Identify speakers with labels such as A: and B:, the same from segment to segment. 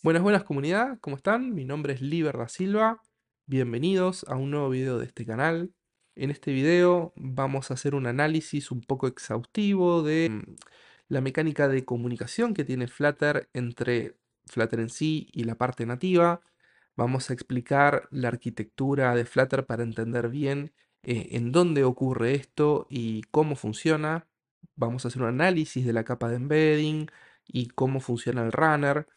A: Buenas, buenas comunidad, ¿cómo están? Mi nombre es Liber da Silva. Bienvenidos a un nuevo video de este canal. En este video vamos a hacer un análisis un poco exhaustivo de la mecánica de comunicación que tiene Flutter entre Flutter en sí y la parte nativa. Vamos a explicar la arquitectura de Flutter para entender bien en dónde ocurre esto y cómo funciona. Vamos a hacer un análisis de la capa de embedding y cómo funciona el runner.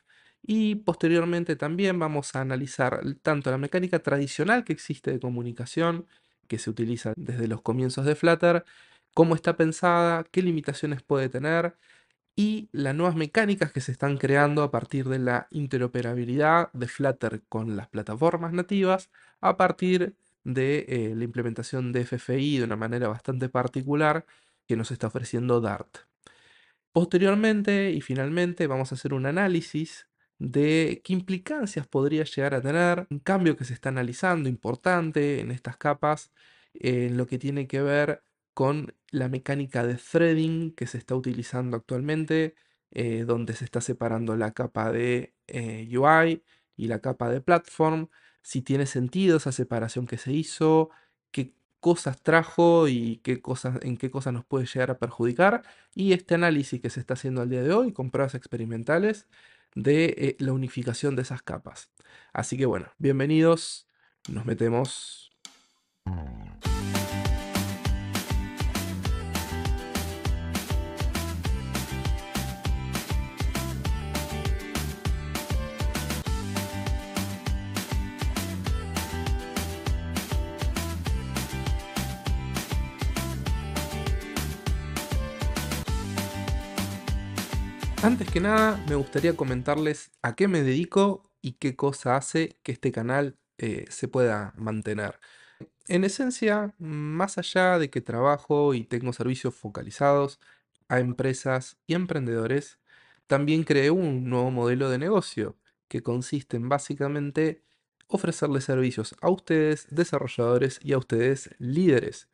A: Y posteriormente también vamos a analizar tanto la mecánica tradicional que existe de comunicación, que se utiliza desde los comienzos de Flutter, cómo está pensada, qué limitaciones puede tener y las nuevas mecánicas que se están creando a partir de la interoperabilidad de Flutter con las plataformas nativas, a partir de la implementación de FFI de una manera bastante particular que nos está ofreciendo Dart. Posteriormente y finalmente vamos a hacer un análisis de qué implicancias podría llegar a tener un cambio que se está analizando importante en estas capas, en lo que tiene que ver con la mecánica de threading que se está utilizando actualmente, donde se está separando la capa de UI y la capa de platform, si tiene sentido esa separación que se hizo, qué cosas trajo y en qué cosas nos puede llegar a perjudicar y este análisis que se está haciendo al día de hoy con pruebas experimentales de la unificación de esas capas. Así que bueno, bienvenidos, nos metemos. Antes que nada, me gustaría comentarles a qué me dedico y qué cosa hace que este canal se pueda mantener. En esencia, más allá de que trabajo y tengo servicios focalizados a empresas y emprendedores, también creé un nuevo modelo de negocio que consiste en básicamente ofrecerles servicios a ustedes, desarrolladores, y a ustedes, líderes,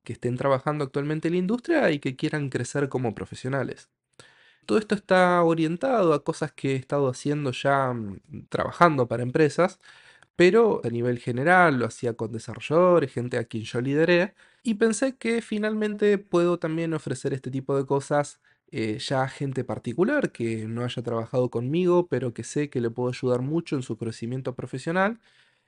A: que estén trabajando actualmente en la industria y que quieran crecer como profesionales. Todo esto está orientado a cosas que he estado haciendo ya trabajando para empresas, pero a nivel general lo hacía con desarrolladores, gente a quien yo lideré, y pensé que finalmente puedo también ofrecer este tipo de cosas ya a gente particular que no haya trabajado conmigo, pero que sé que le puedo ayudar mucho en su crecimiento profesional,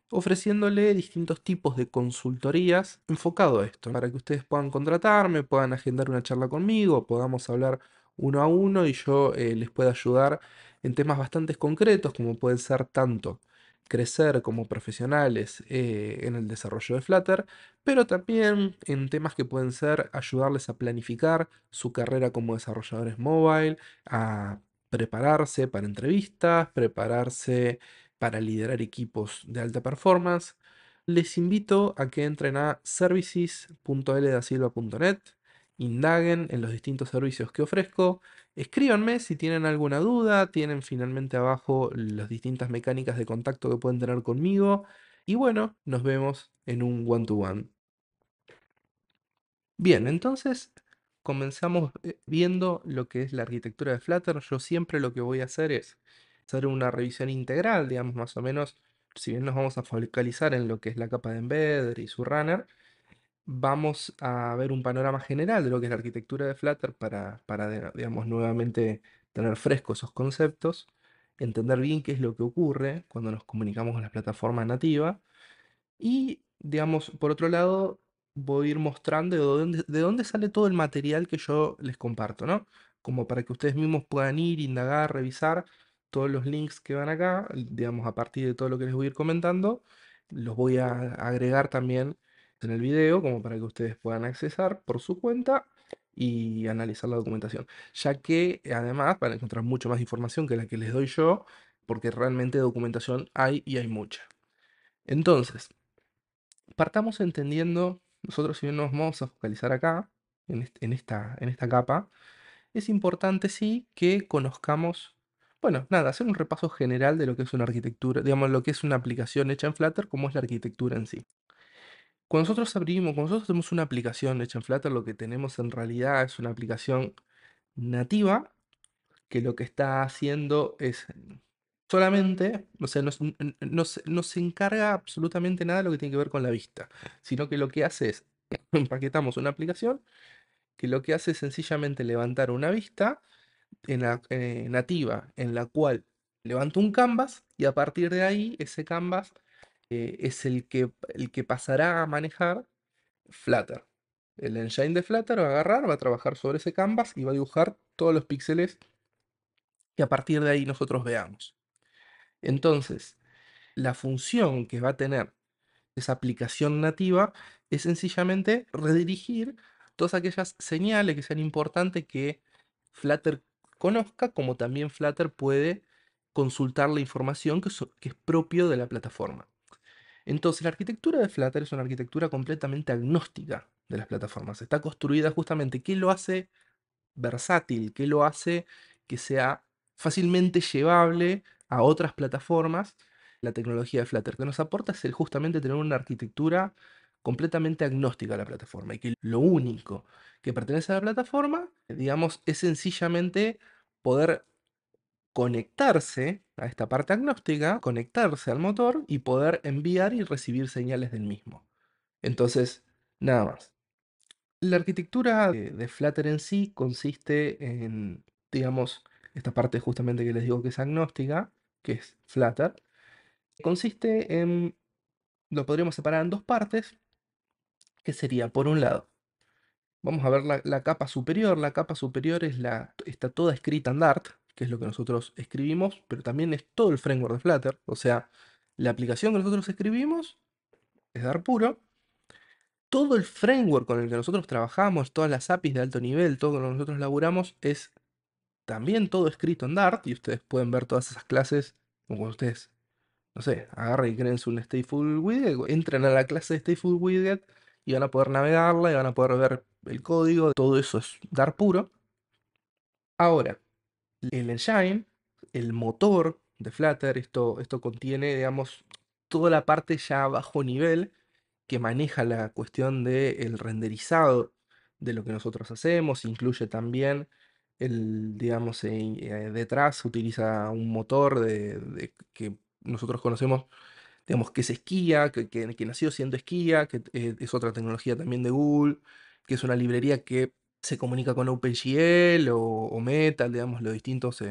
A: ofreciéndole distintos tipos de consultorías enfocado a esto, para que ustedes puedan contratarme, puedan agendar una charla conmigo, podamos hablar uno a uno y yo les pueda ayudar en temas bastante concretos, como pueden ser tanto crecer como profesionales en el desarrollo de Flutter, pero también en temas que pueden ser ayudarles a planificar su carrera como desarrolladores mobile, a prepararse para entrevistas, prepararse para liderar equipos de alta performance. Les invito a que entren a services.ldasilva.net, indaguen en los distintos servicios que ofrezco, escríbanme si tienen alguna duda, tienen finalmente abajo las distintas mecánicas de contacto que pueden tener conmigo y bueno, nos vemos en un one-to-one. Bien, entonces comenzamos viendo lo que es la arquitectura de Flutter. Yo siempre lo que voy a hacer es hacer una revisión integral, digamos, más o menos, si bien nos vamos a focalizar en lo que es la capa de embedder y su runner, vamos a ver un panorama general de lo que es la arquitectura de Flutter para digamos, nuevamente tener frescos esos conceptos, entender bien qué es lo que ocurre cuando nos comunicamos con la plataforma nativa y, digamos, por otro lado, voy a ir mostrando de dónde sale todo el material que yo les comparto, ¿no? Como para que ustedes mismos puedan ir, indagar, revisar todos los links que van acá, digamos, a partir de todo lo que les voy a ir comentando, los voy a agregar también en el video, como para que ustedes puedan accesar por su cuenta y analizar la documentación, ya que además van a encontrar mucho más información que la que les doy yo, porque realmente documentación hay y hay mucha. Entonces, partamos entendiendo, nosotros si bien nos vamos a focalizar acá, en esta capa, es importante sí que conozcamos, bueno, nada, hacer un repaso general de lo que es una arquitectura, digamos, lo que es una aplicación hecha en Flutter, cómo es la arquitectura en sí. Cuando nosotros hacemos una aplicación hecha en Flutter, lo que tenemos en realidad es una aplicación nativa que lo que está haciendo es solamente, o sea, no se encarga absolutamente nada de lo que tiene que ver con la vista, sino que lo que hace es, empaquetamos una aplicación que lo que hace es sencillamente levantar una vista nativa en la cual levanto un canvas y a partir de ahí ese canvas es el que pasará a manejar Flutter. El engine de Flutter va a agarrar, va a trabajar sobre ese canvas y va a dibujar todos los píxeles que a partir de ahí nosotros veamos. Entonces, la función que va a tener esa aplicación nativa es sencillamente redirigir todas aquellas señales que sean importantes que Flutter conozca, como también Flutter puede consultar la información que es propio de la plataforma. Entonces, la arquitectura de Flutter es una arquitectura completamente agnóstica de las plataformas. Está construida justamente, ¿qué lo hace versátil? ¿Qué lo hace que sea fácilmente llevable a otras plataformas? La tecnología de Flutter que nos aporta es justamente tener una arquitectura completamente agnóstica a la plataforma y que lo único que pertenece a la plataforma, digamos, es sencillamente poder conectarse a esta parte agnóstica, conectarse al motor y poder enviar y recibir señales del mismo. Entonces, nada más. La arquitectura de Flutter en sí consiste en, digamos, esta parte justamente que les digo que es agnóstica, que es Flutter, consiste en, lo podríamos separar en dos partes, que sería, por un lado, vamos a ver la capa superior. La capa superior está toda escrita en Dart, que es lo que nosotros escribimos, pero también es todo el framework de Flutter. O sea, la aplicación que nosotros escribimos es Dart puro. Todo el framework con el que nosotros trabajamos, todas las APIs de alto nivel, todo lo que nosotros laburamos, es también todo escrito en Dart. Y ustedes pueden ver todas esas clases, como cuando ustedes, no sé, agarren y creen un Stateful Widget, entren a la clase de Stateful Widget y van a poder navegarla y van a poder ver el código. Todo eso es Dart puro. Ahora, el engine, el motor de Flutter, esto contiene, digamos, toda la parte ya a bajo nivel que maneja la cuestión del renderizado de lo que nosotros hacemos. Incluye también digamos, detrás utiliza un motor que nosotros conocemos, digamos, que es Skia, que nació siendo Skia, que es otra tecnología también de Google, que es una librería que se comunica con OpenGL o Metal, digamos, los distintos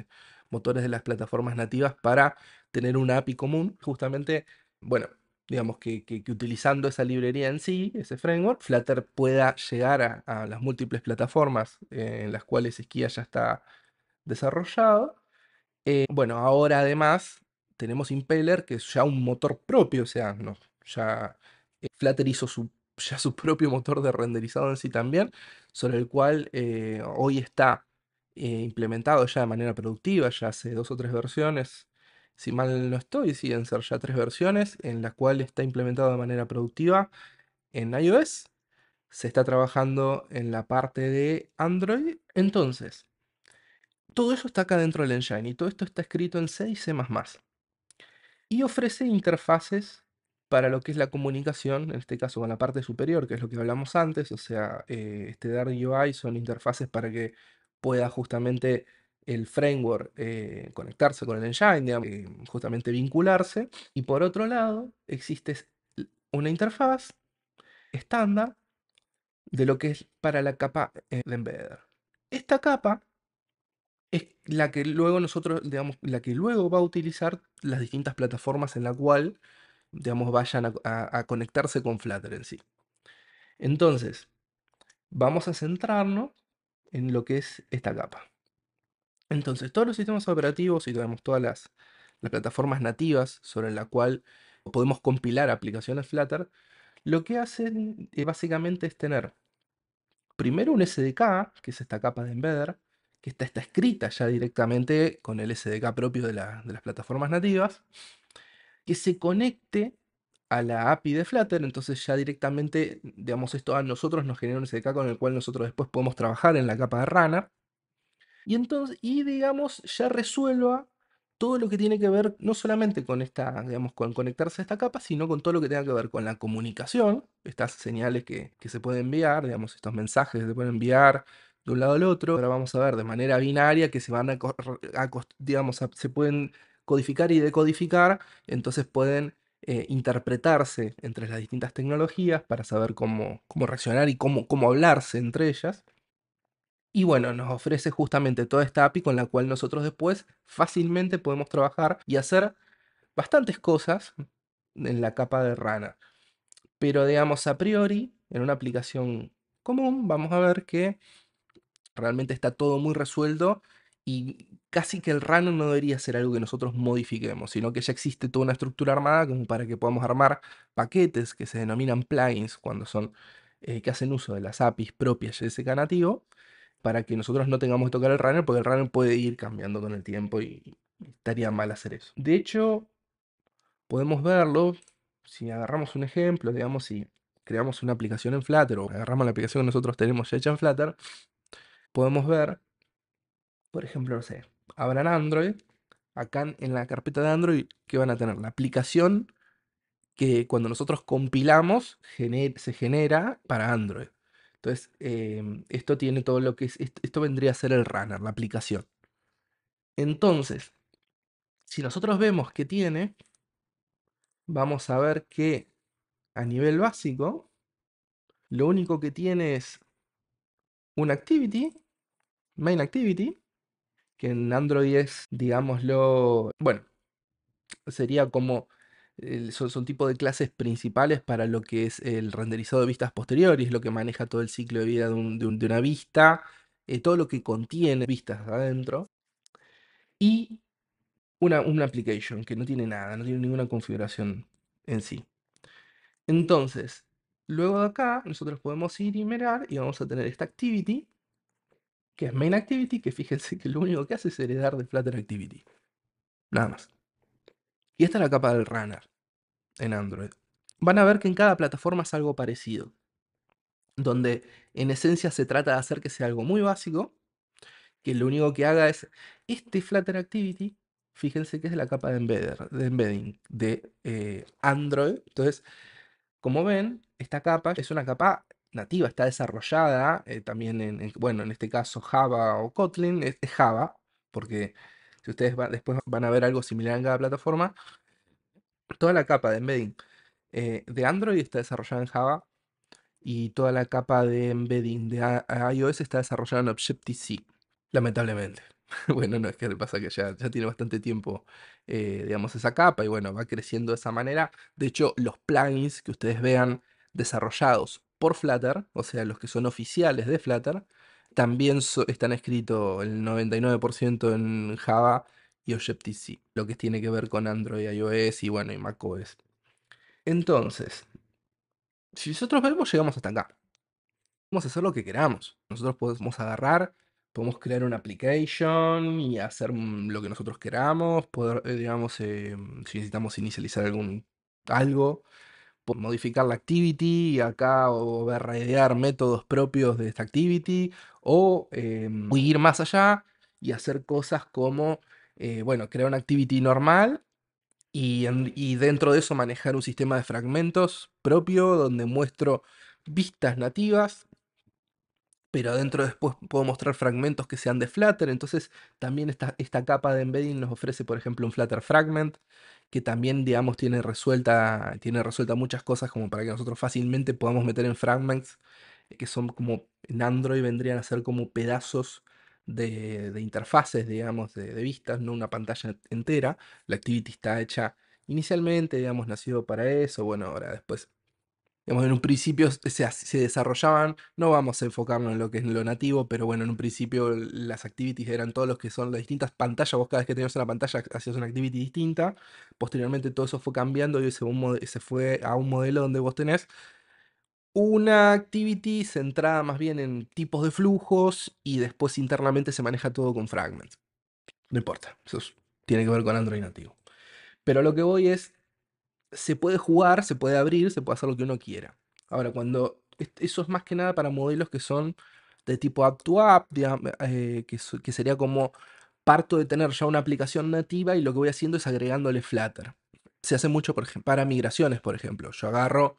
A: motores de las plataformas nativas para tener una API común. Justamente, bueno, digamos que utilizando esa librería en sí, ese framework, Flutter pueda llegar a las múltiples plataformas en las cuales Skia ya está desarrollado. Bueno, ahora además tenemos Impeller, que es ya un motor propio, o sea, no, ya Flutter hizo ya su propio motor de renderizado en sí también, sobre el cual hoy está implementado ya de manera productiva, ya hace 2 o 3 versiones, si mal no estoy, siguen ser ya 3 versiones, en las cuales está implementado de manera productiva en iOS, se está trabajando en la parte de Android. Entonces, todo eso está acá dentro del engine y todo esto está escrito en C y C++. Y ofrece interfaces para lo que es la comunicación, en este caso con la parte superior, que es lo que hablamos antes. O sea, este Dart UI son interfaces para que pueda justamente el framework conectarse con el engine, digamos, justamente vincularse. Y por otro lado, existe una interfaz estándar de lo que es para la capa de embedder. Esta capa es la que luego nosotros, digamos, la que luego va a utilizar las distintas plataformas en la cual, digamos, vayan a conectarse con Flutter en sí. Entonces, vamos a centrarnos en lo que es esta capa. Entonces, todos los sistemas operativos y digamos, todas las plataformas nativas sobre la cual podemos compilar aplicaciones Flutter, lo que hacen básicamente es tener primero un SDK, que es esta capa de embedder, que está escrita ya directamente con el SDK propio de las plataformas nativas, que se conecte a la API de Flutter. Entonces ya directamente, digamos, esto a nosotros nos genera un SDK con el cual nosotros después podemos trabajar en la capa de runner. Y entonces, digamos, ya resuelva todo lo que tiene que ver no solamente con esta, digamos, con conectarse a esta capa, sino con todo lo que tenga que ver con la comunicación, estas señales que se pueden enviar, digamos, estos mensajes que se pueden enviar de un lado al otro. Ahora vamos a ver de manera binaria que se van digamos, se pueden codificar y decodificar, entonces pueden interpretarse entre las distintas tecnologías para saber cómo reaccionar y cómo hablarse entre ellas. Y bueno, nos ofrece justamente toda esta API con la cual nosotros después fácilmente podemos trabajar y hacer bastantes cosas en la capa de Runner. Pero digamos, a priori, en una aplicación común, vamos a ver que realmente está todo muy resuelto y casi que el runner no debería ser algo que nosotros modifiquemos, sino que ya existe toda una estructura armada como para que podamos armar paquetes que se denominan plugins cuando son que hacen uso de las APIs propias de ese nativo, para que nosotros no tengamos que tocar el runner, porque el runner puede ir cambiando con el tiempo y estaría mal hacer eso. De hecho, podemos verlo si agarramos un ejemplo, digamos, si creamos una aplicación en Flutter o agarramos la aplicación que nosotros tenemos ya hecha en Flutter, podemos ver, por ejemplo, no sé, abran Android, acá en la carpeta de Android, que van a tener la aplicación que cuando nosotros compilamos se genera para Android. Entonces, esto tiene todo lo que es, esto vendría a ser el runner, la aplicación. Entonces, si nosotros vemos que tiene, vamos a ver que a nivel básico, lo único que tiene es una activity, main activity, que en Android es, digámoslo, bueno, sería como, son tipo de clases principales para lo que es el renderizado de vistas posteriores, lo que maneja todo el ciclo de vida de una vista, todo lo que contiene vistas adentro, y una application que no tiene nada, no tiene ninguna configuración en sí. Entonces, luego de acá, nosotros podemos ir y mirar y vamos a tener esta activity, que es main activity, que fíjense que lo único que hace es heredar de Flutter activity. Nada más. Y esta es la capa del runner en Android. Van a ver que en cada plataforma es algo parecido, donde en esencia se trata de hacer que sea algo muy básico, que lo único que haga es este Flutter Activity, fíjense que es la capa de embedding de Android. Entonces, como ven, esta capa es una capa nativa, está desarrollada también bueno, en este caso Java o Kotlin, es Java, porque si ustedes después van a ver algo similar en cada plataforma, toda la capa de embedding de Android está desarrollada en Java y toda la capa de embedding de iOS está desarrollada en Objective-C, lamentablemente. Bueno, no, es que pasa que ya tiene bastante tiempo, digamos, esa capa y bueno, va creciendo de esa manera. De hecho, los plugins que ustedes vean desarrollados por Flutter, o sea, los que son oficiales de Flutter, también están escritos el 99% en Java y Objective-C, lo que tiene que ver con Android, iOS y bueno, y macOS. Entonces, si nosotros vemos, llegamos hasta acá. Podemos hacer lo que queramos. Nosotros podemos agarrar, podemos crear una application y hacer lo que nosotros queramos. Poder, digamos, si necesitamos inicializar algo, modificar la activity acá o overridear métodos propios de esta activity o ir más allá y hacer cosas como, bueno, crear una activity normal y dentro de eso manejar un sistema de fragmentos propio donde muestro vistas nativas, pero adentro después puedo mostrar fragmentos que sean de Flutter. Entonces también esta capa de embedding nos ofrece, por ejemplo, un Flutter Fragment, que también, digamos, tiene resuelta muchas cosas como para que nosotros fácilmente podamos meter en fragments, que son como, en Android vendrían a ser como pedazos de interfaces, digamos, de vistas, no una pantalla entera. La activity está hecha inicialmente, digamos, nació para eso. Bueno, ahora después, digamos, en un principio se desarrollaban, no vamos a enfocarnos en lo que es lo nativo, pero bueno, en un principio las activities eran todos los que son las distintas pantallas, vos cada vez que tenías una pantalla hacías una activity distinta, posteriormente todo eso fue cambiando y se fue a un modelo donde vos tenés una activity centrada más bien en tipos de flujos y después internamente se maneja todo con fragments. No importa, tiene que ver con Android nativo. Pero lo que voy es, se puede jugar, se puede abrir, se puede hacer lo que uno quiera. Ahora, eso es más que nada para modelos que son de tipo app-to-app, que sería como parto de tener ya una aplicación nativa y lo que voy haciendo es agregándole Flutter. Se hace mucho para migraciones, por ejemplo. Yo agarro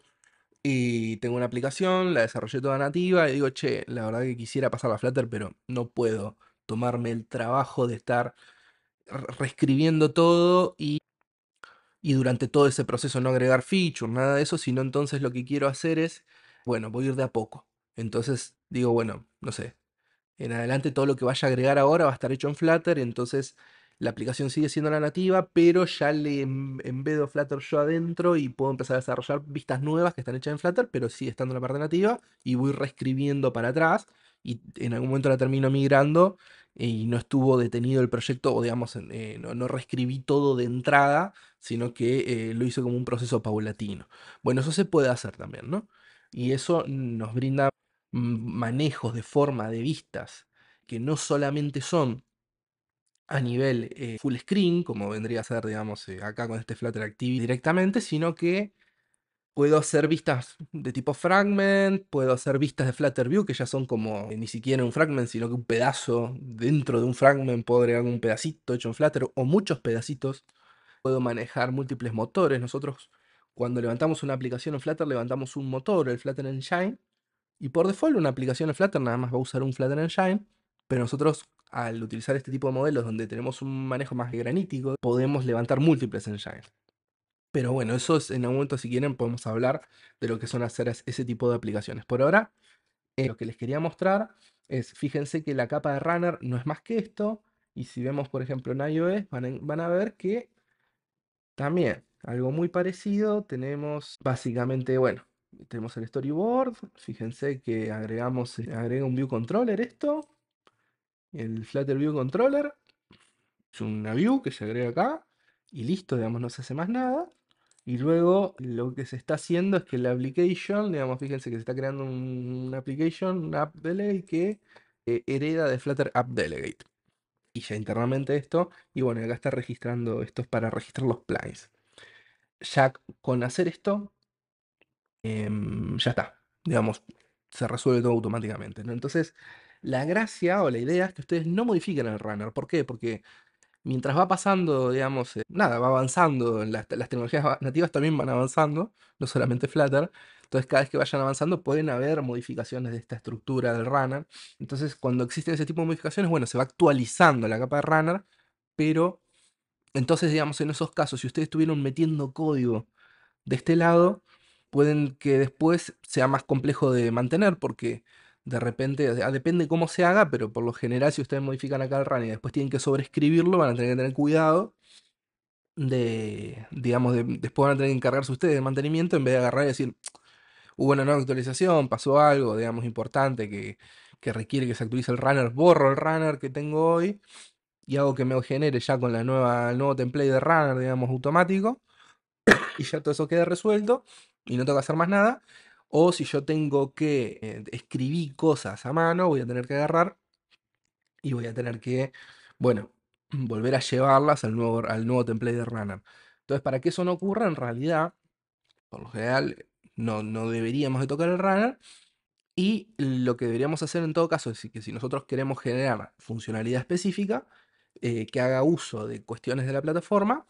A: y tengo una aplicación, la desarrollé toda nativa y digo, che, la verdad que quisiera pasarla a Flutter, pero no puedo tomarme el trabajo de estar reescribiendo todo y durante todo ese proceso no agregar feature, nada de eso, sino entonces lo que quiero hacer es, bueno, voy a ir de a poco. Entonces digo, bueno, no sé, en adelante todo lo que vaya a agregar ahora va a estar hecho en Flutter, entonces la aplicación sigue siendo la nativa, pero ya le embedo Flutter yo adentro y puedo empezar a desarrollar vistas nuevas que están hechas en Flutter, pero sigue estando en la parte nativa y voy reescribiendo para atrás y en algún momento la termino migrando y no estuvo detenido el proyecto o digamos, no reescribí todo de entrada, sino que lo hice como un proceso paulatino. Bueno, eso se puede hacer también, ¿no? Y eso nos brinda manejos de forma de vistas que no solamente son a nivel full screen, como vendría a ser, digamos, acá con este Flutter Activity directamente, sino que puedo hacer vistas de tipo fragment, puedo hacer vistas de Flutter View, que ya son como ni siquiera un fragment, sino que un pedazo dentro de un fragment, puedo agregar un pedacito hecho en Flutter o muchos pedacitos. Puedo manejar múltiples motores. Nosotros, cuando levantamos una aplicación en Flutter, levantamos un motor, el Flutter Engine, y por default una aplicación en Flutter nada más va a usar un Flutter Engine, pero nosotros al utilizar este tipo de modelos donde tenemos un manejo más granítico, podemos levantar múltiples engines. Pero bueno, eso es en algún momento, si quieren, podemos hablar de lo que son hacer ese tipo de aplicaciones. Por ahora, lo que les quería mostrar es, fíjense que la capa de runner no es más que esto, y si vemos, por ejemplo, en iOS, van a ver que también, algo muy parecido, tenemos básicamente, bueno, tenemos el storyboard, fíjense que agrega un view controller esto, el Flutter View Controller, es una view que se agrega acá, y listo, digamos, no se hace más nada. Y luego lo que se está haciendo es que la application, digamos, fíjense que se está creando una application, una app delegate que hereda de Flutter App Delegate. Y ya internamente esto, y bueno, acá está registrando, esto es para registrar los plugins. Ya con hacer esto, ya está, digamos, se resuelve todo automáticamente, ¿no? Entonces, la gracia o la idea es que ustedes no modifiquen el runner. ¿Por qué? Porque mientras va pasando, digamos, nada, va avanzando, las tecnologías nativas también van avanzando, no solamente Flutter. Entonces, cada vez que vayan avanzando, pueden haber modificaciones de esta estructura del runner. Entonces, cuando existen ese tipo de modificaciones, bueno, se va actualizando la capa de runner, pero entonces, digamos, en esos casos, si ustedes estuvieron metiendo código de este lado, pueden que después sea más complejo de mantener porque de repente, depende cómo se haga, pero por lo general si ustedes modifican acá el run y después tienen que sobreescribirlo, van a tener que tener cuidado de, digamos, después van a tener que encargarse ustedes del mantenimiento en vez de agarrar y decir, hubo una nueva actualización, pasó algo, digamos, importante que requiere que se actualice el runner, borro el runner que tengo hoy y hago que me genere ya con el nuevo template de runner, digamos, automático y ya todo eso queda resuelto y no tengo que hacer más nada. O si yo tengo que escribir cosas a mano, voy a tener que agarrar y voy a tener que, bueno, volver a llevarlas al nuevo template de runner. Entonces, para que eso no ocurra, en realidad, por lo general, no deberíamos de tocar el runner. Y lo que deberíamos hacer en todo caso es que si nosotros queremos generar funcionalidad específica que haga uso de cuestiones de la plataforma,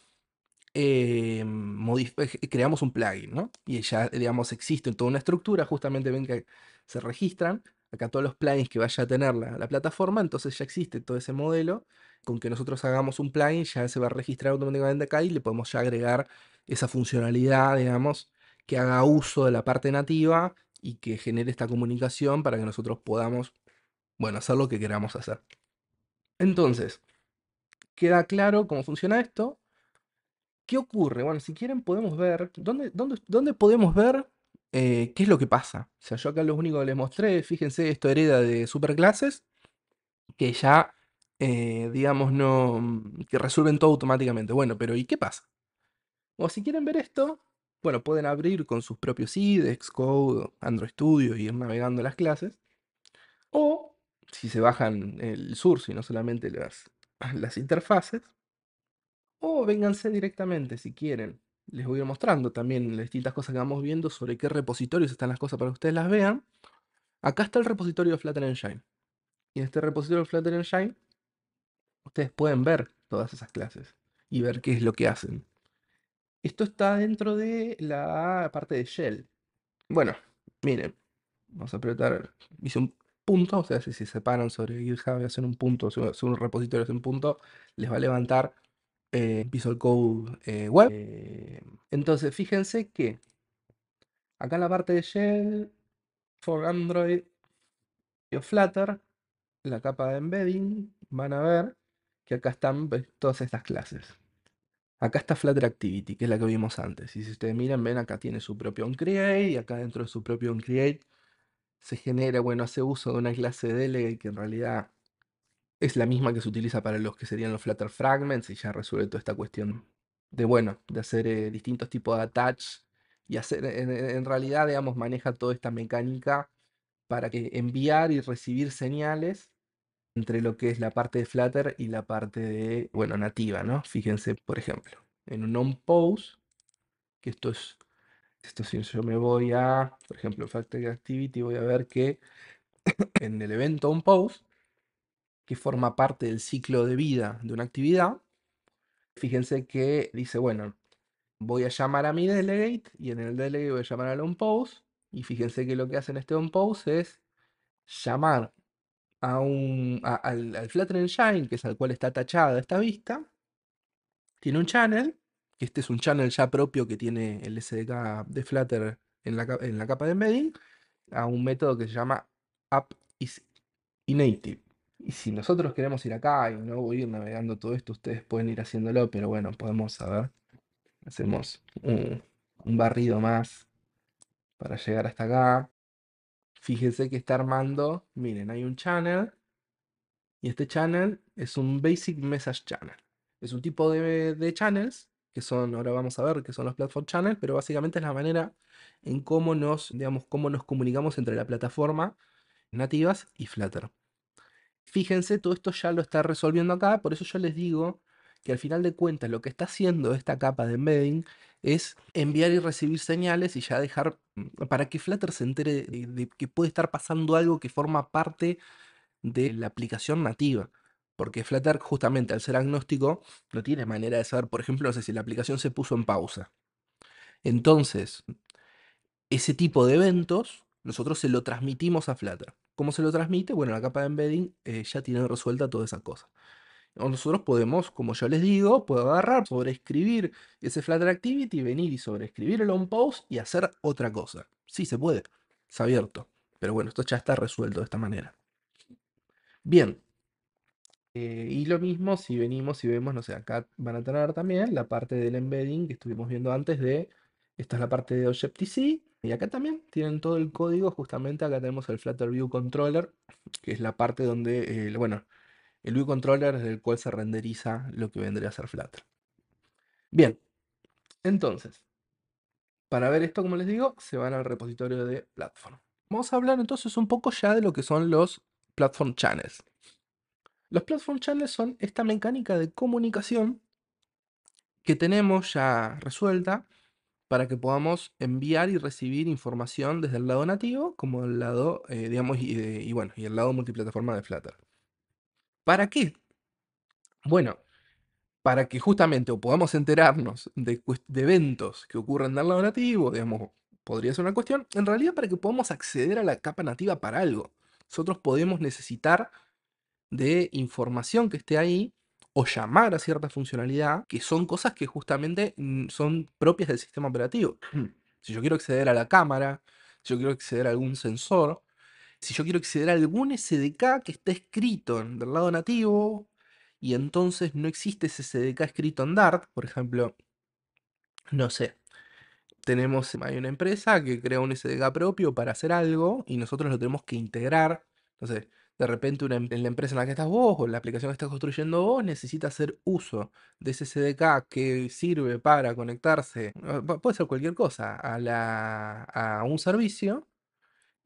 A: creamos un plugin, ¿no? Y ya, digamos, existe toda una estructura, justamente ven que se registran acá todos los plugins que vaya a tener la plataforma, entonces ya existe todo ese modelo, con que nosotros hagamos un plugin ya se va a registrar automáticamente acá y le podemos ya agregar esa funcionalidad, digamos, que haga uso de la parte nativa y que genere esta comunicación para que nosotros podamos, bueno, hacer lo que queramos hacer. Entonces, queda claro cómo funciona esto. ¿Qué ocurre? Bueno, si quieren podemos ver, ¿dónde podemos ver qué es lo que pasa? O sea, yo acá lo único que les mostré, fíjense, esto hereda de superclases, que ya, digamos, no, que resuelven todo automáticamente. Bueno, pero ¿y qué pasa? O si quieren ver esto, bueno, pueden abrir con sus propios IDE, Xcode, Android Studio y ir navegando las clases. O, si se bajan el source y no solamente las interfaces, o vénganse directamente si quieren. Les voy a ir mostrando también las distintas cosas que vamos viendo sobre qué repositorios están las cosas para que ustedes las vean. Acá está el repositorio de Flutter Engine. Y en este repositorio de Flutter Engine, ustedes pueden ver todas esas clases y ver qué es lo que hacen. Esto está dentro de la parte de Shell. Bueno, miren, vamos a apretar. punto, o sea, si se separan sobre GitHub y hacen un punto, sobre un repositorio hace un punto, les va a levantar Visual Code web. Entonces, fíjense que acá en la parte de Shell, for Android y Flutter, la capa de embedding, van a ver que acá están todas estas clases. Acá está Flutter Activity, que es la que vimos antes. Y si ustedes miran, ven, acá tiene su propio onCreate, y acá dentro de su propio onCreate se genera, bueno, hace uso de una clase de delegate que en realidad es la misma que se utiliza para los que serían los Flutter Fragments, y ya resuelve toda esta cuestión de, bueno, de hacer distintos tipos de attach, y hacer, en realidad, digamos, maneja toda esta mecánica para que enviar y recibir señales entre lo que es la parte de Flutter y la parte de, bueno, nativa, ¿no? Fíjense, por ejemplo, en un onPose, que esto si yo me voy a, por ejemplo, Factory Activity, voy a ver que en el evento onPose, que forma parte del ciclo de vida de una actividad, fíjense que dice, bueno, voy a llamar a mi delegate, y en el delegate voy a llamar al onPose, y fíjense que lo que hace en este onPose es llamar al Flutter Engine, que es al cual está tachada esta vista. Tiene un channel, que este es un channel ya propio que tiene el SDK de Flutter en la capa de embedding, a un método que se llama appIsInnative. Y si nosotros queremos ir acá y no voy a ir navegando todo esto, ustedes pueden ir haciéndolo, pero bueno, podemos saber. Hacemos un barrido más para llegar hasta acá. Fíjense que está armando, miren, hay un channel. Y este channel es un Basic Message Channel. Es un tipo de channels, que son, ahora vamos a ver qué son los Platform Channels, pero básicamente es la manera en cómo nos, digamos, cómo nos comunicamos entre la plataforma nativas y Flutter. Fíjense, todo esto ya lo está resolviendo acá, por eso yo les digo que al final de cuentas lo que está haciendo esta capa de embedding es enviar y recibir señales y ya dejar para que Flutter se entere de que puede estar pasando algo que forma parte de la aplicación nativa. Porque Flutter, justamente al ser agnóstico, no tiene manera de saber, por ejemplo, no sé si la aplicación se puso en pausa. Entonces, ese tipo de eventos, nosotros se lo transmitimos a Flutter. ¿Cómo se lo transmite? Bueno, la capa de embedding ya tiene resuelta toda esa cosa. O nosotros podemos, como yo les digo, puedo agarrar, sobreescribir ese Flutter Activity, venir y sobreescribir el onPost y hacer otra cosa. Sí, se puede. Es abierto. Pero bueno, esto ya está resuelto de esta manera. Bien, y lo mismo si venimos y vemos, no sé, acá van a tener también la parte del embedding que estuvimos viendo antes de, esta es la parte de Objective-C, y acá también tienen todo el código, justamente acá tenemos el Flutter View Controller, que es la parte donde, bueno, el View Controller es el cual se renderiza lo que vendría a ser Flutter. Bien, entonces, para ver esto, como les digo, se van al repositorio de Platform. Vamos a hablar entonces un poco ya de lo que son los Platform Channels. Los Platform Channels son esta mecánica de comunicación que tenemos ya resuelta para que podamos enviar y recibir información desde el lado nativo como el lado, digamos, y bueno, y el lado multiplataforma de Flutter. ¿Para qué? Bueno, para que justamente o podamos enterarnos de eventos que ocurren del lado nativo, digamos, podría ser una cuestión, en realidad para que podamos acceder a la capa nativa para algo. Nosotros podemos necesitar de información que esté ahí o llamar a cierta funcionalidad, que son cosas que justamente son propias del sistema operativo. Si yo quiero acceder a la cámara, si yo quiero acceder a algún sensor, si yo quiero acceder a algún SDK que esté escrito del lado nativo y entonces no existe ese SDK escrito en Dart, por ejemplo, no sé, hay una empresa que crea un SDK propio para hacer algo y nosotros lo tenemos que integrar. Entonces, de repente en la empresa en la que estás vos o en la aplicación que estás construyendo vos necesita hacer uso de ese SDK que sirve para conectarse, puede ser cualquier cosa, a un servicio.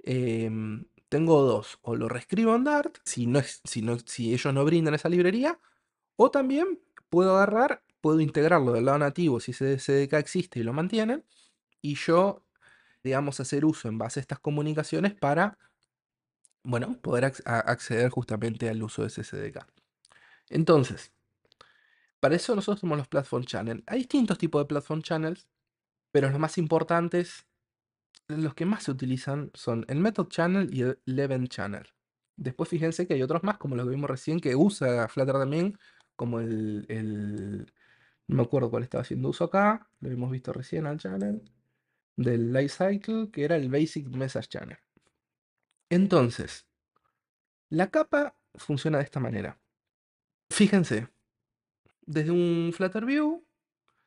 A: Tengo dos, o lo reescribo en Dart, si ellos no brindan esa librería, o también puedo integrarlo del lado nativo si ese SDK existe y lo mantienen, y yo, digamos, hacer uso en base a estas comunicaciones para, bueno, poder acceder justamente al uso de ese SDK. Entonces, para eso nosotros tenemos los Platform Channels. Hay distintos tipos de Platform Channels, pero los más importantes, los que más se utilizan son el Method Channel y el Event Channel. Después fíjense que hay otros más, como lo que vimos recién, que usa Flutter también, como no me acuerdo cuál estaba haciendo uso acá, lo hemos visto recién al channel, del Lifecycle, que era el Basic Message Channel. Entonces, la capa funciona de esta manera. Fíjense, desde un Flutter View,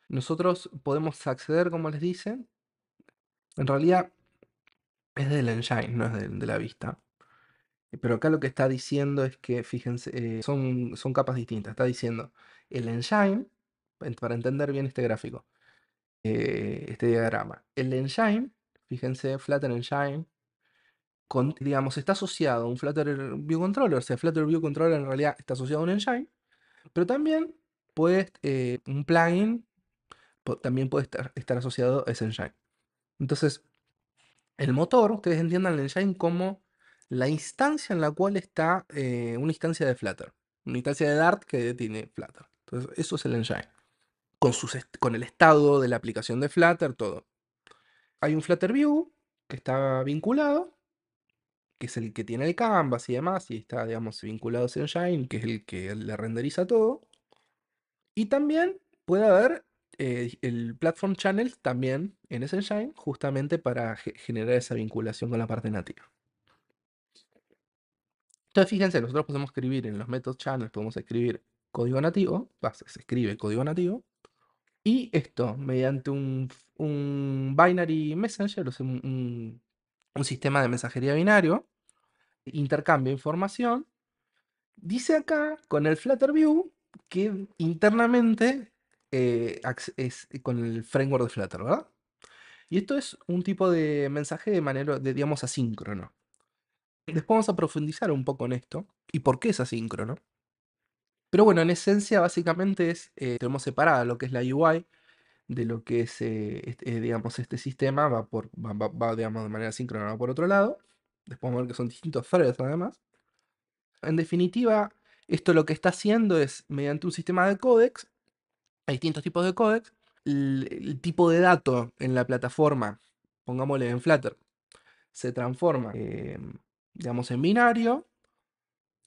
A: nosotros podemos acceder, como les dicen, en realidad es del engine, no es de la vista. Pero acá lo que está diciendo es que, fíjense, son capas distintas. Está diciendo el engine, para entender bien este gráfico, este diagrama. El engine, fíjense, Flutter Engine, digamos, está asociado a un Flutter View Controller. O sea, Flutter View Controller en realidad está asociado a un engine, pero también un plugin también puede estar asociado a ese engine. Entonces, el motor, ustedes entiendan el engine como la instancia en la cual está una instancia de Flutter. Una instancia de Dart que tiene Flutter. Entonces, eso es el engine. Con el estado de la aplicación de Flutter, todo. Hay un Flutter View que está vinculado, que es el que tiene el canvas y demás, y está, digamos, vinculado a ese engine, que es el que le renderiza todo. Y también puede haber el Platform Channel también en ese engine, justamente para generar esa vinculación con la parte nativa. Entonces, fíjense, nosotros podemos escribir en los methods channels, podemos escribir código nativo, se escribe código nativo, y esto, mediante un binary messenger, o sea, un sistema de mensajería binario, intercambia información. Dice acá, con el Flutter View, que internamente es con el framework de Flutter, ¿verdad? Y esto es un tipo de mensaje de manera, digamos, asíncrono. Después vamos a profundizar un poco en esto y por qué es asíncrono. Pero bueno, en esencia, básicamente tenemos separada lo que es la UI de lo que es, digamos, este sistema, va, digamos, de manera síncrona, va por otro lado. Después vamos a ver que son distintos threads, además. En definitiva, esto lo que está haciendo es, mediante un sistema de códex, hay distintos tipos de códex, el tipo de dato en la plataforma, pongámosle en Flutter, se transforma, digamos, en binario,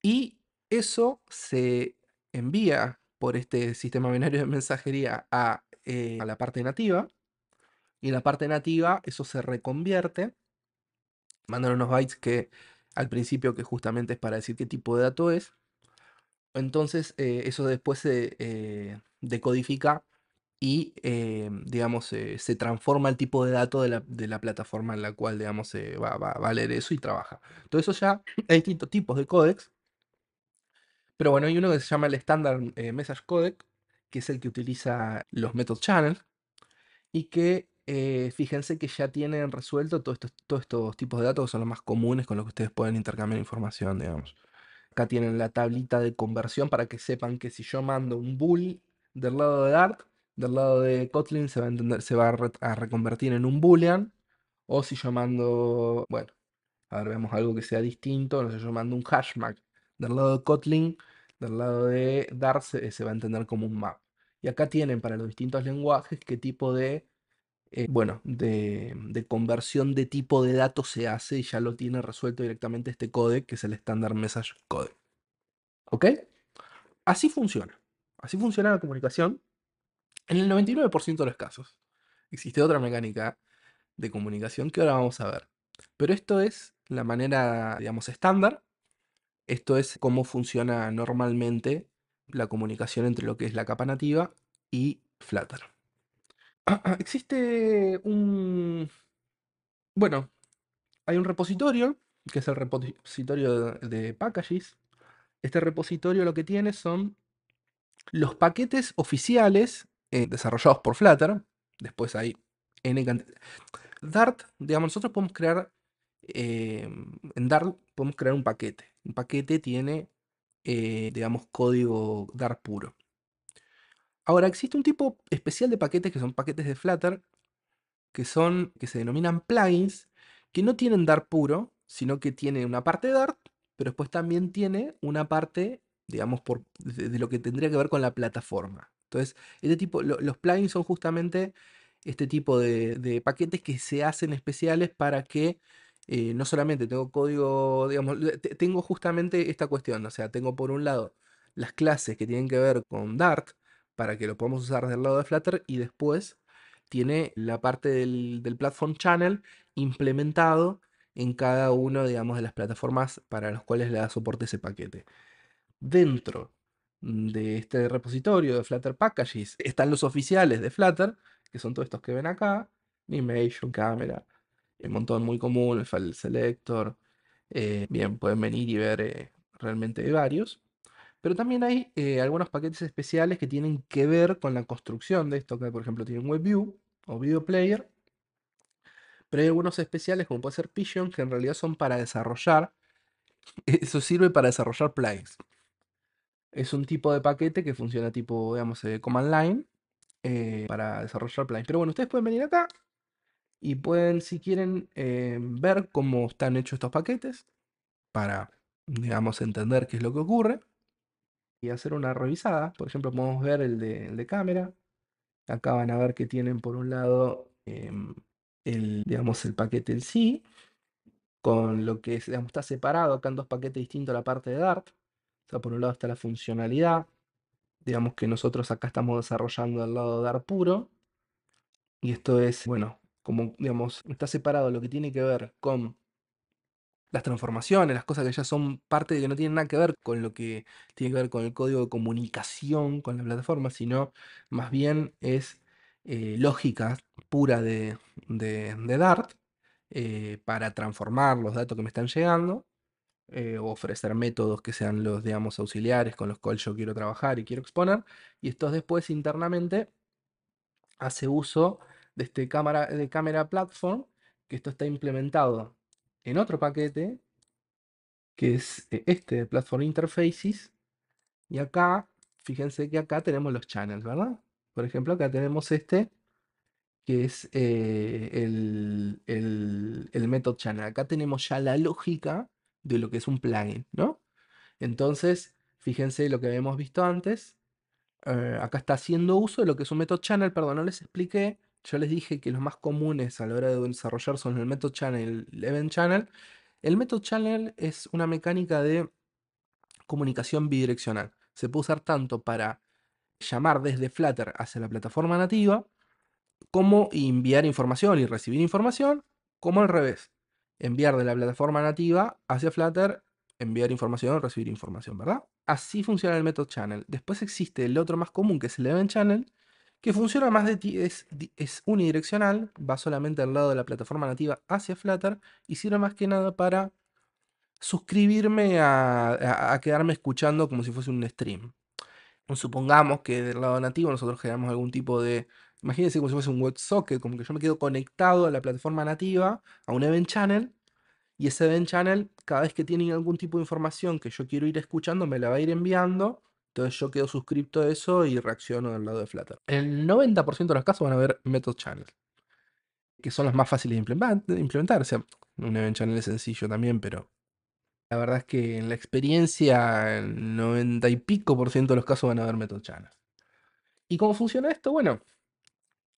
A: y eso se envía por este sistema binario de mensajería a la parte nativa. Y en la parte nativa eso se reconvierte, mandan unos bytes que al principio que justamente es para decir qué tipo de dato es. Entonces eso después se decodifica y digamos se transforma el tipo de dato de la plataforma en la cual digamos va a leer eso y trabaja. Todo eso ya hay distintos tipos de códex. Pero bueno, hay uno que se llama el Standard Message Codec, que es el que utiliza los Method Channels, y que fíjense que ya tienen resuelto todos estos tipos de datos que son los más comunes con los que ustedes pueden intercambiar información, digamos. Acá tienen la tablita de conversión para que sepan que si yo mando un bool del lado de Dart, del lado de Kotlin se va a reconvertir en un boolean, o si yo mando, bueno, a ver, veamos algo que sea distinto. No sé, yo mando un hashmark del lado de Kotlin, del lado de Dart se va a entender como un map. Y acá tienen para los distintos lenguajes qué tipo bueno, de conversión de tipo de datos se hace y ya lo tiene resuelto directamente este codec, que es el Standard Message Codec. ¿Ok? Así funciona. Así funciona la comunicación en el 99% de los casos. Existe otra mecánica de comunicación que ahora vamos a ver. Pero esto es la manera, digamos, estándar. Esto es cómo funciona normalmente la comunicación entre lo que es la capa nativa y Flutter. Existe bueno, hay un repositorio, que es el repositorio de packages. Este repositorio lo que tiene son los paquetes oficiales desarrollados por Flutter. Después hay Dart, digamos, nosotros podemos crear, en Dart podemos crear un paquete. Un paquete tiene, digamos, código Dart puro. Ahora, existe un tipo especial de paquetes que son paquetes de Flutter, que se denominan plugins, que no tienen Dart puro, sino que tiene una parte de Dart, pero después también tiene una parte, digamos, de lo que tendría que ver con la plataforma. Entonces, los plugins son justamente este tipo de paquetes que se hacen especiales para que no solamente tengo código, digamos, tengo justamente esta cuestión, o sea, tengo por un lado las clases que tienen que ver con Dart, para que lo podamos usar del lado de Flutter, y después tiene la parte del Platform Channel implementado en cada uno, digamos, de las plataformas para las cuales le da soporte ese paquete. Dentro de este repositorio de Flutter Packages están los oficiales de Flutter, que son todos estos que ven acá: Animation, Camera, un montón muy común, el File Selector. Bien, pueden venir y ver, realmente hay varios. Pero también hay algunos paquetes especiales que tienen que ver con la construcción de esto, que por ejemplo tienen WebView o Video Player. Pero hay algunos especiales, como puede ser Pigeon, que en realidad son para desarrollar. Eso sirve para desarrollar plugins. Es un tipo de paquete que funciona tipo, digamos, command line, para desarrollar plugins. Pero bueno, ustedes pueden venir acá y pueden, si quieren, ver cómo están hechos estos paquetes para, digamos, entender qué es lo que ocurre y hacer una revisada. Por ejemplo, podemos ver el de cámara. Acá van a ver que tienen por un lado, digamos, el paquete en sí, con lo que es, digamos, está separado acá en dos paquetes distintos la parte de Dart. O sea, por un lado está la funcionalidad, digamos que nosotros acá estamos desarrollando al lado de Dart puro, y esto es, bueno, como, digamos, está separado lo que tiene que ver con las transformaciones, las cosas que ya son parte de que no tienen nada que ver con lo que tiene que ver con el código de comunicación con la plataforma, sino más bien es lógica pura de Dart, para transformar los datos que me están llegando, o ofrecer métodos que sean los, digamos, auxiliares con los cuales yo quiero trabajar y quiero exponer, y estos después internamente hace uso de este cámara platform, que esto está implementado en otro paquete que es este de Platform Interfaces. Y acá, fíjense que acá tenemos los channels, ¿verdad? Por ejemplo, acá tenemos este, que es el method channel. Acá tenemos ya la lógica de lo que es un plugin, ¿no? Entonces, fíjense lo que habíamos visto antes. Acá está haciendo uso de lo que es un method channel. Perdón, no les expliqué. Yo les dije que los más comunes a la hora de desarrollar son el method channel y el event channel. El method channel es una mecánica de comunicación bidireccional. Se puede usar tanto para llamar desde Flutter hacia la plataforma nativa, como enviar información y recibir información, como al revés. Enviar de la plataforma nativa hacia Flutter, enviar información, recibir información, ¿verdad? Así funciona el method channel. Después existe el otro más común, que es el event channel, que funciona más es unidireccional, va solamente al lado de la plataforma nativa hacia Flutter y sirve más que nada para suscribirme a quedarme escuchando como si fuese un stream. Supongamos que del lado nativo nosotros generamos algún tipo de... Imagínense como si fuese un WebSocket, como que yo me quedo conectado a la plataforma nativa, a un event channel, y ese event channel, cada vez que tiene algún tipo de información que yo quiero ir escuchando, me la va a ir enviando. Entonces yo quedo suscripto a eso y reacciono del lado de Flutter. El 90% de los casos van a haber method channels, que son los más fáciles de implementar. O sea, un event channel es sencillo también, pero la verdad es que en la experiencia, el 90 y pico por ciento de los casos van a haber method channels. ¿Y cómo funciona esto? Bueno,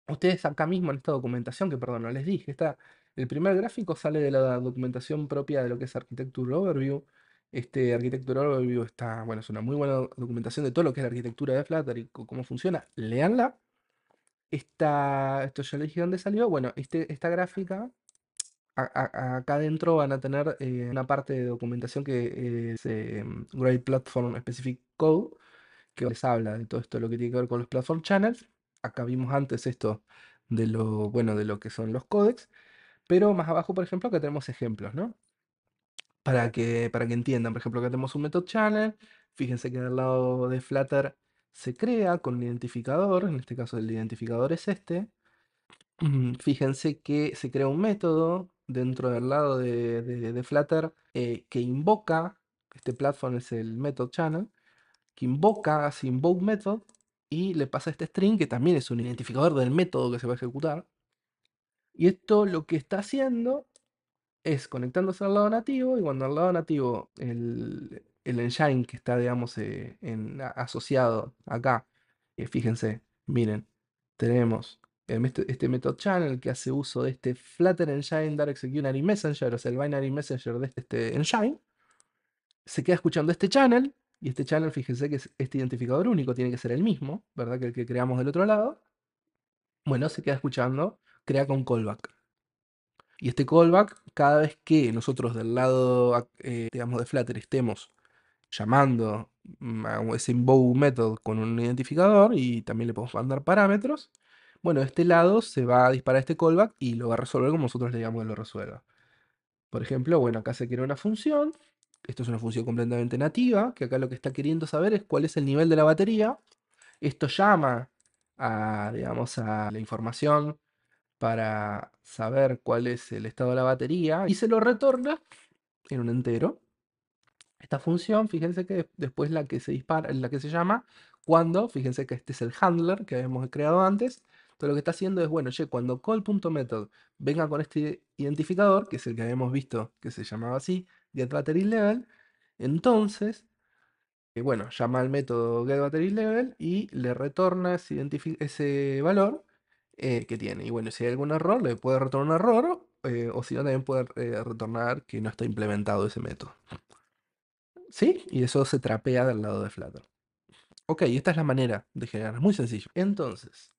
A: ustedes acá mismo en esta documentación, que perdón, no les dije, el primer gráfico sale de la documentación propia de lo que es Architecture Overview. Este Architecture Overview está, bueno, es una muy buena documentación de todo lo que es la arquitectura de Flutter y cómo funciona. Leanla. Esto ya les dije dónde salió. Bueno, esta gráfica, acá adentro van a tener una parte de documentación que es Great Platform Specific Code, que les habla de todo esto, lo que tiene que ver con los platform channels. Acá vimos antes esto de lo, bueno, de lo que son los códecs, pero más abajo, por ejemplo, acá tenemos ejemplos, ¿no? Para que entiendan, por ejemplo, acá tenemos un method channel. Fíjense que del lado de Flutter se crea con un identificador, en este caso el identificador es este. Fíjense que se crea un método dentro del lado de Flutter, que invoca, este platform es el method channel, que invoca, hace invoke method, y le pasa este string, que también es un identificador del método que se va a ejecutar. Y esto lo que está haciendo es conectándose al lado nativo, y cuando al lado nativo el engine que está, digamos, asociado acá, fíjense, miren, tenemos este method channel que hace uso de este Flutter Engine Direct Secondary Messenger, o sea, el binary messenger de este engine, se queda escuchando este channel, y este channel, fíjense que es este identificador único, tiene que ser el mismo, ¿verdad? Que el que creamos del otro lado. Bueno, se queda escuchando, crea con callback. Y este callback, cada vez que nosotros del lado, digamos, de Flutter estemos llamando a ese invoke method con un identificador y también le podemos mandar parámetros, bueno, de este lado se va a disparar este callback y lo va a resolver como nosotros le digamos que lo resuelva. Por ejemplo, bueno, acá se quiere una función. Esto es una función completamente nativa, que acá lo que está queriendo saber es cuál es el nivel de la batería. Esto llama a, digamos, a la información para saber cuál es el estado de la batería y se lo retorna en un entero. Esta función, fíjense que después la que se dispara, la que se llama cuando, fíjense que este es el handler que habíamos creado antes. Entonces lo que está haciendo es, bueno, cuando call.method venga con este identificador, que es el que habíamos visto que se llamaba así, getBatteryLevel, entonces, bueno, llama al método getBatteryLevel y le retorna ese valor que tiene. Y bueno, si hay algún error, le puede retornar un error, o si no, también puede retornar que no está implementado ese método. ¿Sí? Y eso se trapea del lado de Flutter. Ok, esta es la manera de generar, es muy sencillo. Entonces,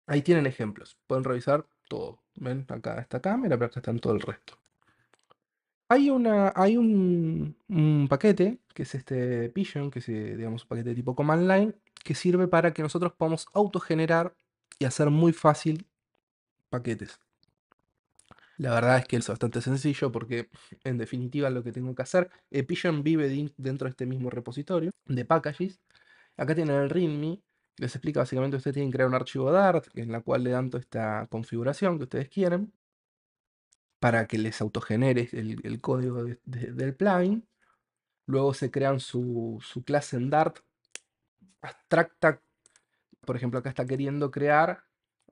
A: ahí tienen ejemplos. Pueden revisar todo. ¿Ven? Acá esta cámara, pero acá están todo el resto. Hay un paquete, que es este Pigeon, que es, digamos, un paquete tipo command line, que sirve para que nosotros podamos autogenerar y hacer muy fácil paquetes. La verdad es que es bastante sencillo porque, en definitiva, lo que tengo que hacer, Pigeon vive dentro de este mismo repositorio de packages. Acá tienen el README, les explica básicamente que ustedes tienen que crear un archivo Dart, en la cual le dan toda esta configuración que ustedes quieren, para que les autogenere el código del plugin. Luego se crean su clase en Dart, abstracta. Por ejemplo, acá está queriendo crear,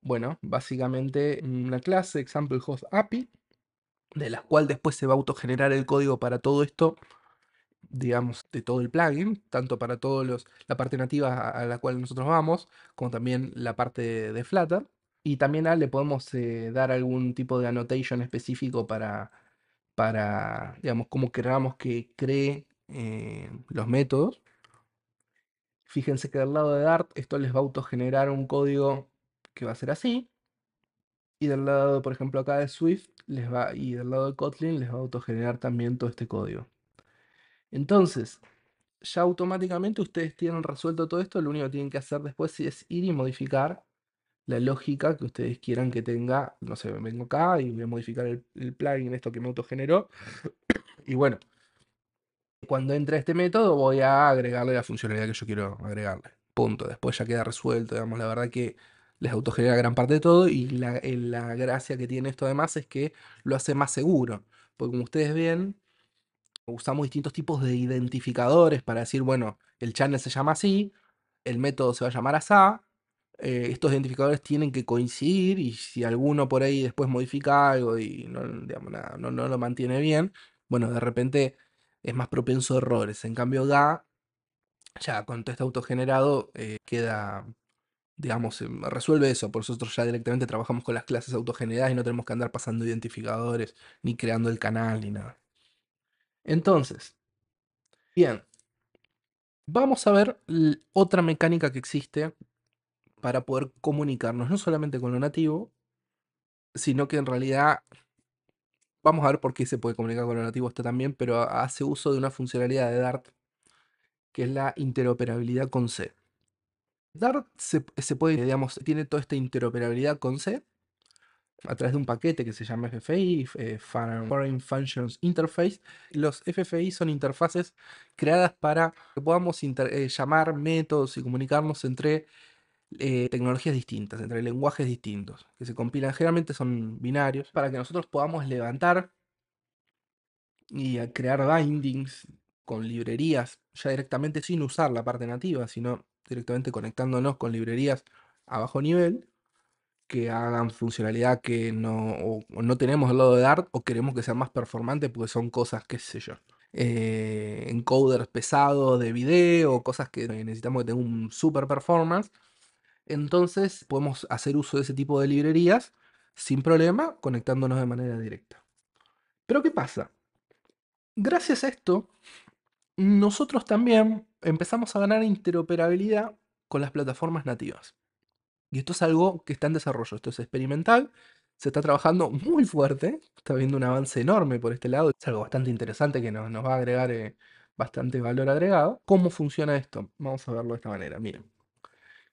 A: bueno, básicamente una clase example host API, de la cual después se va a autogenerar el código para todo esto, digamos, de todo el plugin, tanto para la parte nativa a la cual nosotros vamos, como también la parte de Flutter. Y también le podemos dar algún tipo de annotation específico para digamos, cómo queramos que cree los métodos. Fíjense que del lado de Dart esto les va a autogenerar un código que va a ser así. Y del lado, por ejemplo, acá de Swift, y del lado de Kotlin les va a autogenerar también todo este código. Entonces, ya automáticamente ustedes tienen resuelto todo esto. Lo único que tienen que hacer después es ir y modificar la lógica que ustedes quieran que tenga. No sé, vengo acá y voy a modificar el plugin, esto que me autogeneró. Y bueno, cuando entre este método voy a agregarle la funcionalidad que yo quiero agregarle. Punto. Después ya queda resuelto, digamos. La verdad que les autogenera gran parte de todo y la gracia que tiene esto además es que lo hace más seguro. Porque como ustedes ven, usamos distintos tipos de identificadores para decir, bueno, el channel se llama así, el método se va a llamar así. Estos identificadores tienen que coincidir y si alguno por ahí después modifica algo y no, digamos, no lo mantiene bien, bueno, de repente es más propenso a errores. En cambio, ya con todo este autogenerado, queda, digamos, resuelve eso. Por nosotros ya directamente trabajamos con las clases autogeneradas y no tenemos que andar pasando identificadores, ni creando el canal, ni nada. Entonces, bien, vamos a ver otra mecánica que existe para poder comunicarnos, no solamente con lo nativo, sino que en realidad vamos a ver por qué se puede comunicar con lo nativo esto también, pero hace uso de una funcionalidad de Dart que es la interoperabilidad con C. Dart se puede, digamos, tiene toda esta interoperabilidad con C a través de un paquete que se llama FFI, Foreign Functions Interface. Los FFI son interfaces creadas para que podamos llamar métodos y comunicarnos entre tecnologías distintas, entre lenguajes distintos, que se compilan, generalmente son binarios, para que nosotros podamos levantar y a crear bindings con librerías, ya directamente sin usar la parte nativa, sino directamente conectándonos con librerías a bajo nivel, que hagan funcionalidad que o no tenemos del lado de Dart o queremos que sea más performante porque son cosas, qué sé yo. Encoders pesados de video, cosas que necesitamos que tengan un super performance. Entonces podemos hacer uso de ese tipo de librerías sin problema, conectándonos de manera directa. Pero ¿qué pasa? Gracias a esto, nosotros también empezamos a ganar interoperabilidad con las plataformas nativas. Y esto es algo que está en desarrollo, esto es experimental, se está trabajando muy fuerte, está habiendo un avance enorme por este lado, es algo bastante interesante que nos va a agregar bastante valor agregado. ¿Cómo funciona esto? Vamos a verlo de esta manera, miren.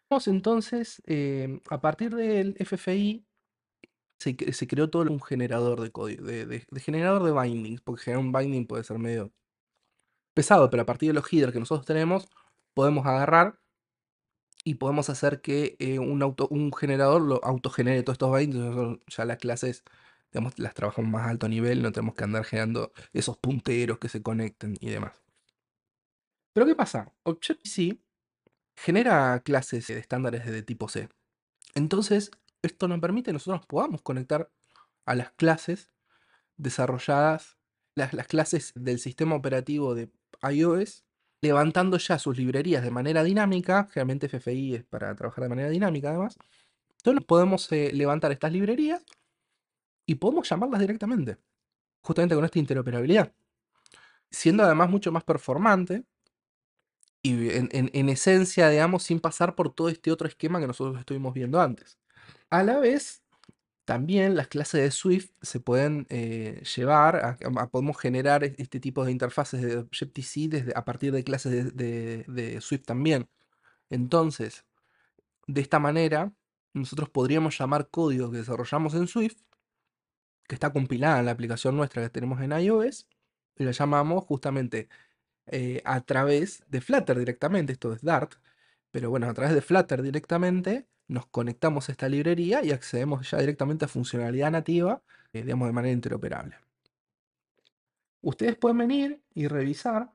A: Vamos entonces, a partir del FFI, se creó todo un generador de código, de generador de bindings, porque generar un binding puede ser medio pesado, pero a partir de los headers que nosotros tenemos, podemos agarrar y podemos hacer que un generador lo autogenere todos estos bindings. Nosotros ya las clases, digamos, las trabajamos más a alto nivel, no tenemos que andar generando esos punteros que se conecten y demás. Pero ¿qué pasa? Objective-C genera clases de estándares de tipo C. Entonces, esto nos permite que nosotros podamos conectar a las clases desarrolladas, las clases del sistema operativo de iOS, levantando ya sus librerías de manera dinámica. Generalmente FFI es para trabajar de manera dinámica además. Entonces podemos levantar estas librerías y podemos llamarlas directamente, justamente con esta interoperabilidad, siendo además mucho más performante y en esencia, digamos, sin pasar por todo este otro esquema que nosotros estuvimos viendo antes. A la vez, también las clases de Swift se pueden llevar, podemos generar este tipo de interfaces de Objective-C a partir de clases de Swift también. Entonces, de esta manera, nosotros podríamos llamar código que desarrollamos en Swift, que está compilada en la aplicación nuestra que tenemos en iOS, y la llamamos justamente a través de Flutter directamente. Esto es Dart, pero bueno, a través de Flutter directamente nos conectamos a esta librería y accedemos ya directamente a funcionalidad nativa, digamos, de manera interoperable. Ustedes pueden venir y revisar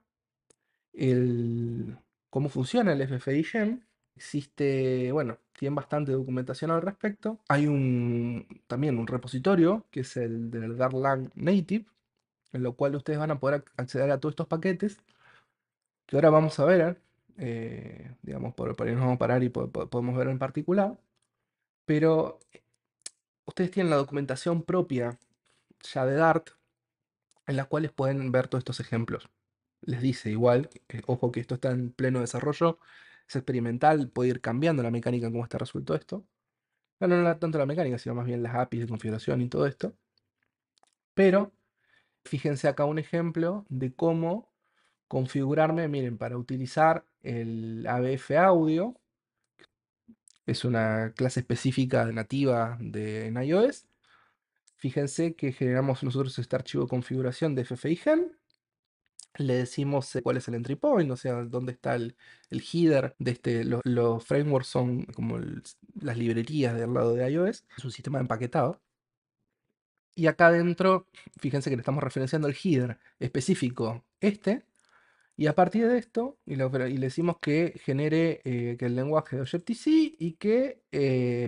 A: cómo funciona el FFI Gen. Existe, bueno, tienen bastante documentación al respecto. Hay también un repositorio que es el del Dartlang Native, en lo cual ustedes van a poder acceder a todos estos paquetes que ahora vamos a ver. Digamos, por ahí nos vamos a parar y podemos ver en particular. Pero ustedes tienen la documentación propia ya de Dart, en las cuales pueden ver todos estos ejemplos. Les dice igual, ojo que esto está en pleno desarrollo, es experimental, puede ir cambiando la mecánica en cómo está resuelto esto. No tanto la mecánica, sino más bien las APIs de configuración y todo esto. Pero fíjense acá un ejemplo de cómo configurarme, miren, para utilizar el ABF Audio. Es una clase específica nativa en iOS. Fíjense que generamos nosotros este archivo de configuración de FFIGen. Le decimos cuál es el entry point, o sea, dónde está el header de este. Los frameworks son como las librerías del lado de iOS. Es un sistema empaquetado. Y acá adentro, fíjense que le estamos referenciando el header específico este. Y a partir de esto, y le decimos que genere que el lenguaje de Objective-C y que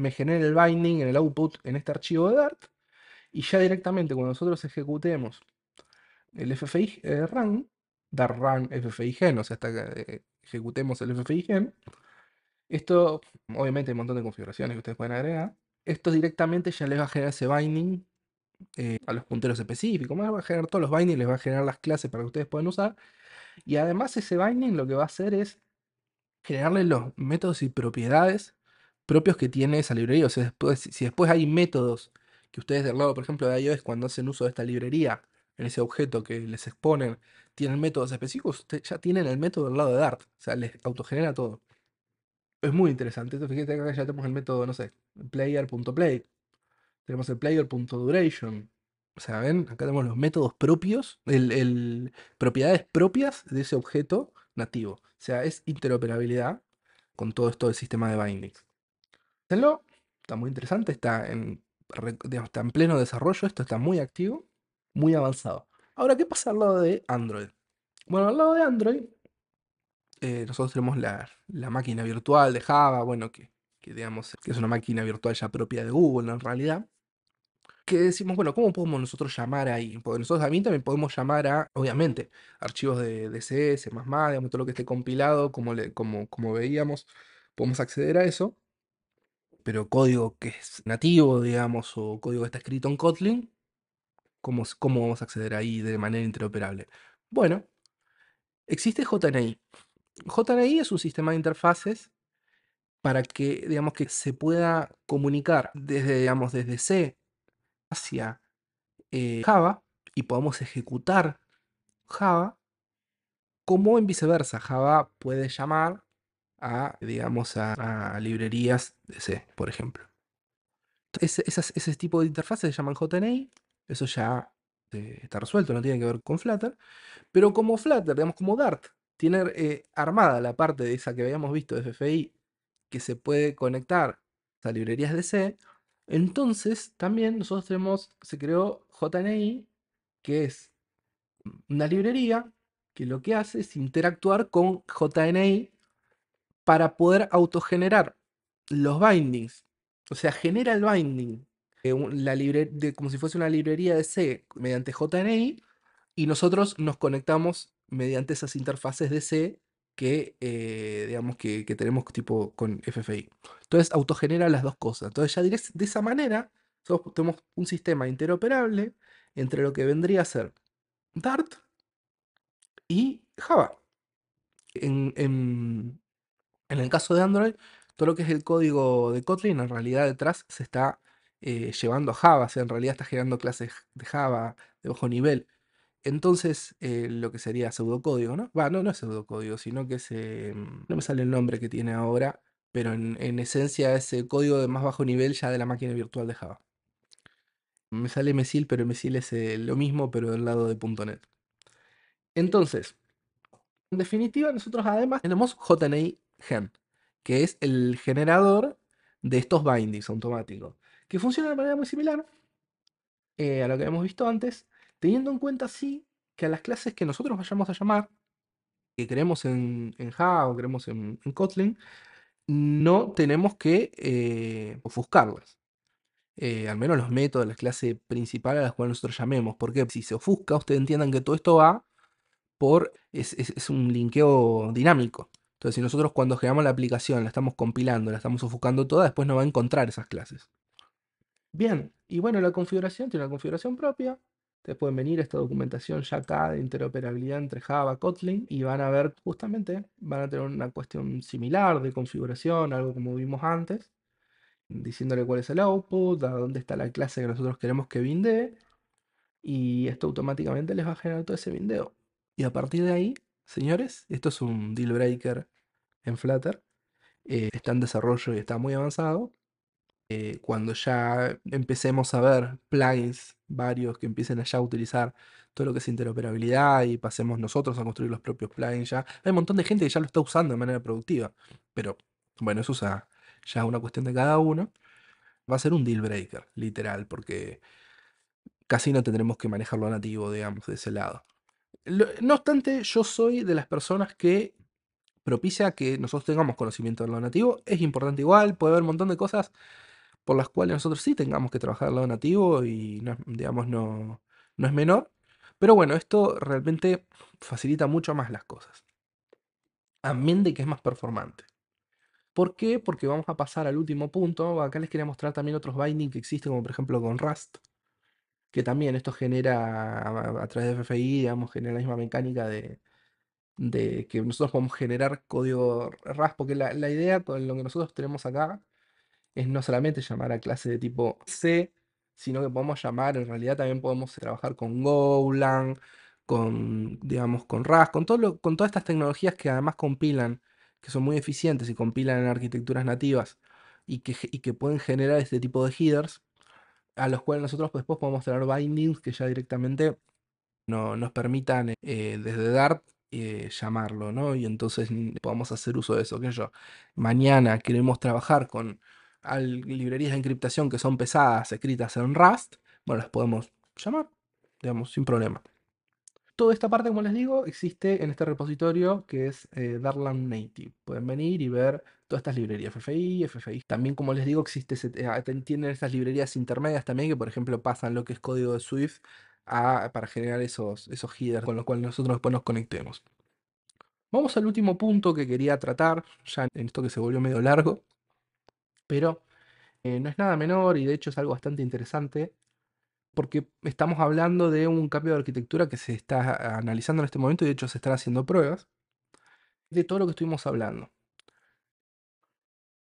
A: me genere el binding en el output en este archivo de Dart. Y ya directamente cuando nosotros ejecutemos el FFI run, dar run FFI gen, o sea, hasta que ejecutemos el FFI gen, esto obviamente hay un montón de configuraciones que ustedes pueden agregar. Esto directamente ya les va a generar ese binding a los punteros específicos. Más va a generar todos los bindings, les va a generar las clases para que ustedes puedan usar. Y además ese binding lo que va a hacer es generarle los métodos y propiedades propios que tiene esa librería. O sea, si después hay métodos que ustedes del lado, por ejemplo, de iOS, cuando hacen uso de esta librería, en ese objeto que les exponen, tienen métodos específicos, ustedes ya tienen el método del lado de Dart. O sea, les autogenera todo. Es muy interesante. Entonces, fíjate que acá ya tenemos el método, no sé, player.play. Tenemos el player.duration. O sea, ven, acá tenemos los métodos propios, propiedades propias de ese objeto nativo. O sea, es interoperabilidad con todo esto del sistema de bindings. Hacenlo, está muy interesante, digamos, está en pleno desarrollo, esto está muy activo, muy avanzado. Ahora, ¿qué pasa al lado de Android? Bueno, al lado de Android, nosotros tenemos la máquina virtual de Java, bueno, que digamos que es una máquina virtual ya propia de Google en realidad. Que decimos, bueno, ¿cómo podemos nosotros llamar ahí? Porque nosotros también podemos llamar a, obviamente, archivos de C, C++, digamos, todo lo que esté compilado, como veíamos, podemos acceder a eso. pero código que es nativo, digamos, o código que está escrito en Kotlin, ¿cómo vamos a acceder ahí de manera interoperable? Bueno, existe JNI. JNI es un sistema de interfaces para que, digamos, que se pueda comunicar desde, digamos, desde C hacia Java y podamos ejecutar Java, como en viceversa. Java puede llamar a, digamos, a librerías de C, por ejemplo. Ese tipo de interfaces se llaman JNI. Eso ya está resuelto, no tiene que ver con Flutter. Pero como Flutter, digamos, como Dart, tiene armada la parte de esa que habíamos visto de FFI, que se puede conectar a librerías de C, entonces también nosotros tenemos, se creó JNI, que es una librería que lo que hace es interactuar con JNI para poder autogenerar los bindings. O sea, genera el binding como si fuese una librería de C mediante JNI y nosotros nos conectamos mediante esas interfaces de C que, digamos, que tenemos tipo con FFI. Entonces autogenera las dos cosas. Entonces ya de esa manera tenemos un sistema interoperable entre lo que vendría a ser Dart y Java. En el caso de Android, todo lo que es el código de Kotlin en realidad detrás se está llevando a Java, o sea, en realidad está generando clases de Java de bajo nivel. Entonces, lo que sería pseudocódigo, ¿no? Va, no, no es pseudocódigo, sino que es, no me sale el nombre que tiene ahora, pero en esencia es el código de más bajo nivel ya de la máquina virtual de Java. Me sale Mesil, pero Mesil es lo mismo, pero del lado de .NET. Entonces, en definitiva, nosotros además tenemos JNI Gen, que es el generador de estos bindings automáticos, que funciona de manera muy similar a lo que hemos visto antes, teniendo en cuenta sí que a las clases que nosotros vayamos a llamar, que queremos en Java o queremos en Kotlin, no tenemos que ofuscarlas. Al menos los métodos de la clase principal a las cuales nosotros llamemos, porque si se ofusca, ustedes entiendan que todo esto va es un linkeo dinámico. Entonces, si nosotros cuando generamos la aplicación, la estamos compilando, la estamos ofuscando toda, después no va a encontrar esas clases. Bien, y bueno, la configuración tiene una configuración propia. Ustedes pueden venir a esta documentación ya acá de interoperabilidad entre Java y Kotlin y van a ver justamente, van a tener una cuestión similar de configuración, algo como vimos antes, diciéndole cuál es el output, a dónde está la clase que nosotros queremos que bindee, y esto automáticamente les va a generar todo ese bindeo. Y a partir de ahí, señores, esto es un deal breaker en Flutter, está en desarrollo y está muy avanzado. Cuando ya empecemos a ver plugins varios que empiecen a ya utilizar todo lo que es interoperabilidad y pasemos nosotros a construir los propios plugins ya. Hay un montón de gente que ya lo está usando de manera productiva, pero bueno, eso es ya una cuestión de cada uno. Va a ser un deal breaker, literal, porque casi no tendremos que manejarlo nativo, digamos, de ese lado. No obstante, yo soy de las personas que propicia que nosotros tengamos conocimiento de lo nativo. Es importante igual, puede haber un montón de cosas por las cuales nosotros sí tengamos que trabajar el lado nativo y no, digamos no es menor. Pero bueno, esto realmente facilita mucho más las cosas. Amén de que es más performante. ¿Por qué? Porque vamos a pasar al último punto. Acá les quería mostrar también otros bindings que existen, como por ejemplo con Rust, que también esto genera a través de FFI, digamos, genera la misma mecánica de que nosotros podemos generar código Rust, porque la idea con lo que nosotros tenemos acá es no solamente llamar a clase de tipo C, sino que podemos llamar, en realidad también podemos trabajar con Golang, digamos, con Rust, con todas estas tecnologías que además compilan, que son muy eficientes y compilan en arquitecturas nativas y que pueden generar este tipo de headers, a los cuales nosotros después podemos tener bindings que ya directamente nos permitan desde Dart llamarlo, ¿no? Y entonces podamos hacer uso de eso. Que yo, mañana queremos trabajar con librerías de encriptación que son pesadas, escritas en Rust, bueno, las podemos llamar, digamos, sin problema. Toda esta parte, como les digo, existe en este repositorio que es Dartland Native. Pueden venir y ver todas estas librerías, FFI, FFI. También, como les digo, tienen estas librerías intermedias también que, por ejemplo, pasan lo que es código de Swift para generar esos headers con los cuales nosotros después nos conectemos. Vamos al último punto que quería tratar, ya en esto que se volvió medio largo, pero No es nada menor y de hecho es algo bastante interesante porque estamos hablando de un cambio de arquitectura que se está analizando en este momento y de hecho se están haciendo pruebas de todo lo que estuvimos hablando.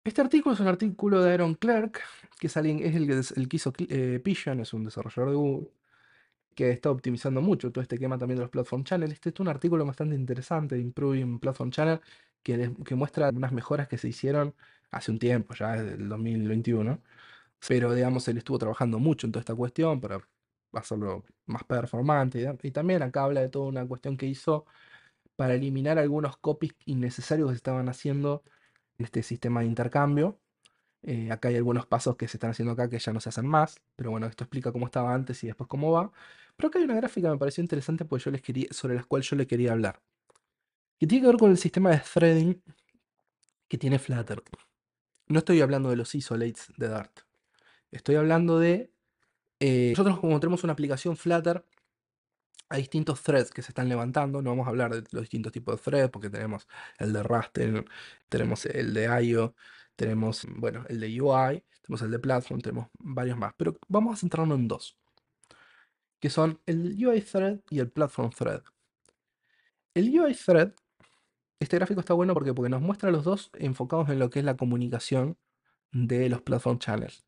A: Este artículo es un artículo de Aaron Clark, que es, alguien, es el que hizo Pigeon, es un desarrollador de Google, que está optimizando mucho todo este tema también de los Platform Channel. Este es un artículo bastante interesante de Improving Platform Channel, que muestra unas mejoras que se hicieron hace un tiempo, ya desde el 2021, pero digamos, él estuvo trabajando mucho en toda esta cuestión para hacerlo más performante. Y también acá habla de toda una cuestión que hizo para eliminar algunos copies innecesarios que se estaban haciendo en este sistema de intercambio. Acá hay algunos pasos que se están haciendo acá que ya no se hacen más, pero bueno, esto explica cómo estaba antes y después cómo va. Pero acá hay una gráfica que me pareció interesante porque sobre la cual yo le quería hablar. Que tiene que ver con el sistema de threading que tiene Flutter. No estoy hablando de los isolates de Dart. Estoy hablando de... nosotros como tenemos una aplicación Flutter, hay distintos threads que se están levantando. No vamos a hablar de los distintos tipos de threads porque tenemos el de Raster, tenemos el de IO, tenemos, bueno, el de UI, tenemos el de Platform, tenemos varios más. Pero vamos a centrarnos en dos, que son el UI thread y el Platform thread. El UI thread, este gráfico está bueno porque nos muestra los dos enfocados en lo que es la comunicación de los Platform channels.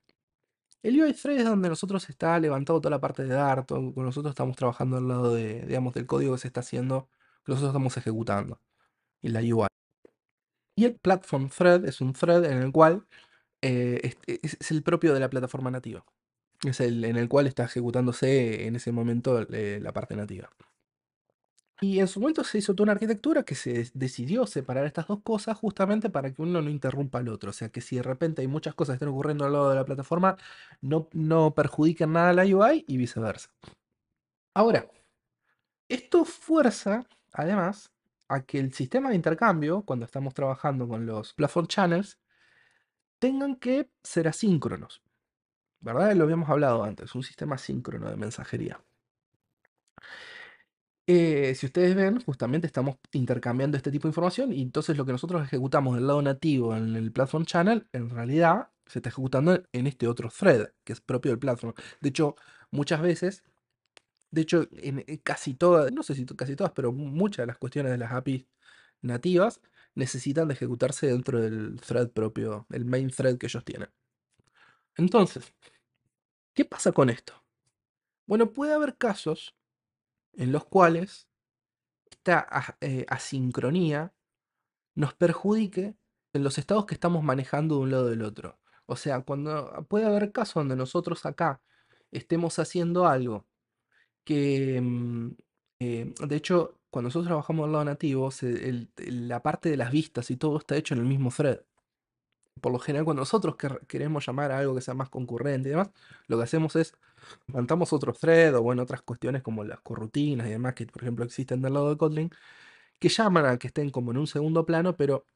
A: El UI thread es donde nosotros está levantado toda la parte de Dart, nosotros estamos trabajando al lado de, digamos, del código que se está haciendo, que nosotros estamos ejecutando, y la UI. Y el Platform Thread es un thread en el cual es el propio de la plataforma nativa. Es el en el cual está ejecutándose en ese momento la parte nativa. Y en su momento se hizo toda una arquitectura que se decidió separar estas dos cosas justamente para que uno no interrumpa al otro. O sea que si de repente hay muchas cosas que están ocurriendo al lado de la plataforma, no perjudiquen nada a la UI y viceversa. Ahora, esto fuerza, además, a que el sistema de intercambio, cuando estamos trabajando con los platform channels, tengan que ser asíncronos, ¿verdad? Lo habíamos hablado antes, un sistema asíncrono de mensajería. Si ustedes ven, justamente estamos intercambiando este tipo de información y entonces lo que nosotros ejecutamos del lado nativo en el Platform Channel, en realidad se está ejecutando en este otro thread, que es propio del Platform. De hecho, muchas veces, de hecho, en casi todas, no sé si casi todas, pero muchas de las cuestiones de las APIs nativas necesitan de ejecutarse dentro del thread propio, el main thread que ellos tienen. Entonces, ¿qué pasa con esto? Bueno, puede haber casos en los cuales esta asincronía nos perjudique en los estados que estamos manejando de un lado del otro. O sea, cuando puede haber casos donde nosotros acá estemos haciendo algo que, de hecho, cuando nosotros trabajamos del lado nativo, la parte de las vistas y todo está hecho en el mismo thread. Por lo general, cuando nosotros queremos llamar a algo que sea más concurrente y demás, lo que hacemos es levantamos otro thread o bueno, otras cuestiones como las corrutinas y demás que, por ejemplo, existen del lado de Kotlin, que llaman a que estén como en un segundo plano, pero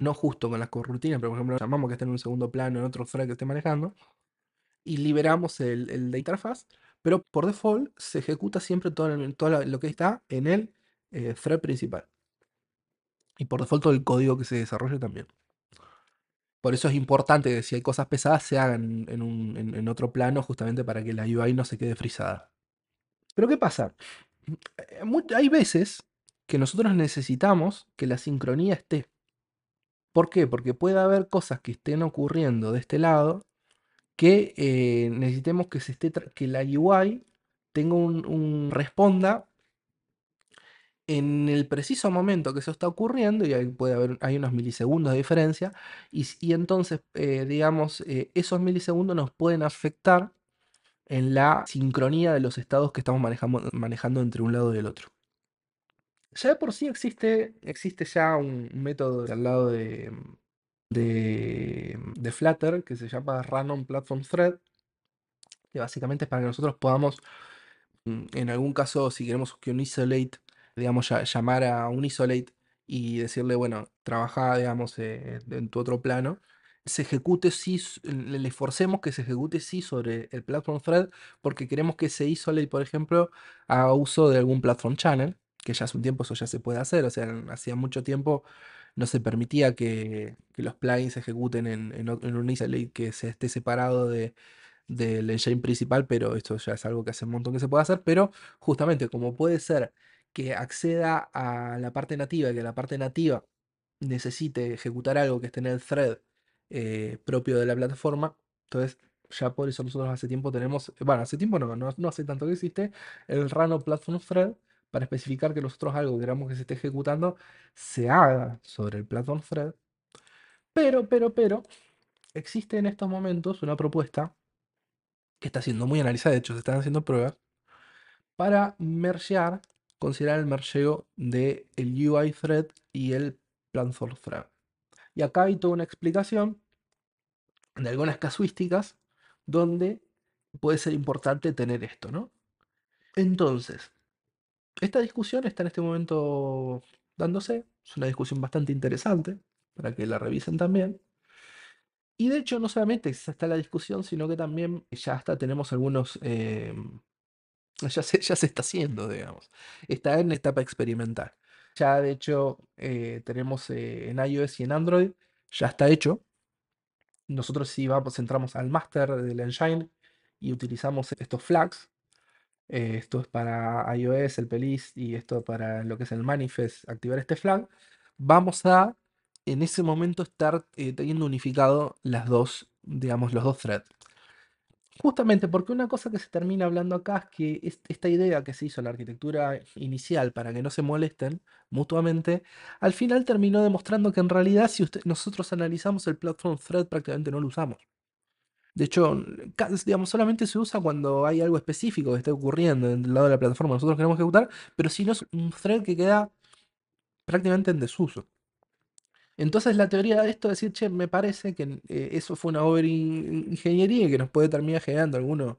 A: no justo con las corrutinas, pero por ejemplo, llamamos que estén en un segundo plano en otro thread que esté manejando y liberamos el de interfaz, pero por default se ejecuta siempre todo lo que está en el thread principal. Y por default todo el código que se desarrolle también. Por eso es importante que si hay cosas pesadas se hagan en otro plano justamente para que la UI no se quede frisada. Pero ¿qué pasa? Hay veces que nosotros necesitamos que la sincronía esté. ¿Por qué? Porque puede haber cosas que estén ocurriendo de este lado que necesitemos que que la UI tenga responda en el preciso momento que eso está ocurriendo, y ahí hay unos milisegundos de diferencia, y entonces, digamos, esos milisegundos nos pueden afectar en la sincronía de los estados que estamos manejando entre un lado y el otro. Ya de por sí existe ya un método al lado de Flutter que se llama Random Platform Thread, que básicamente es para que nosotros podamos, en algún caso, si queremos que un isolate, digamos, llamar a un isolate y decirle, bueno, trabaja, digamos, en tu otro plano, se ejecute sí, le forcemos que se ejecute sí sobre el platform thread, porque queremos que ese isolate, por ejemplo, haga uso de algún platform channel, que ya hace un tiempo eso ya se puede hacer, o sea, hacía mucho tiempo no se permitía que los plugins se ejecuten en un ISO que se esté separado del engine principal, pero esto ya es algo que hace un montón que se puede hacer, pero justamente como puede ser que acceda a la parte nativa y que la parte nativa necesite ejecutar algo que esté en el thread propio de la plataforma, entonces ya por eso nosotros hace tiempo tenemos, bueno, hace tiempo no hace tanto que existe el Rano Platform Thread para especificar que nosotros algo que queramos que se esté ejecutando se haga sobre el Platform Thread, pero, existe en estos momentos una propuesta que está siendo muy analizada, de hecho se están haciendo pruebas, para mergear, considerar el mergeo del UI thread y el platform thread. Y acá hay toda una explicación de algunas casuísticas donde puede ser importante tener esto, ¿no? Entonces, esta discusión está en este momento dándose, es una discusión bastante interesante para que la revisen también. Y de hecho, no solamente está la discusión, sino que también ya hasta tenemos algunos ya se está haciendo, digamos. Está en etapa experimental. Ya de hecho tenemos en iOS y en Android, ya está hecho. Nosotros si vamos, entramos al master del engine y utilizamos estos flags. Esto es para iOS, el plist, y esto para lo que es el manifest, activar este flag. Vamos a en ese momento estar teniendo unificado las dos, digamos, los dos threads. Justamente porque una cosa que se termina hablando acá es que esta idea que se hizo en la arquitectura inicial para que no se molesten mutuamente, al final terminó demostrando que en realidad si nosotros analizamos el platform thread prácticamente no lo usamos. De hecho, digamos, solamente se usa cuando hay algo específico que esté ocurriendo del lado de la plataforma que nosotros queremos ejecutar, pero si no es un thread que queda prácticamente en desuso. Entonces la teoría de esto es decir, che, me parece que eso fue una ingeniería y que nos puede terminar generando algunos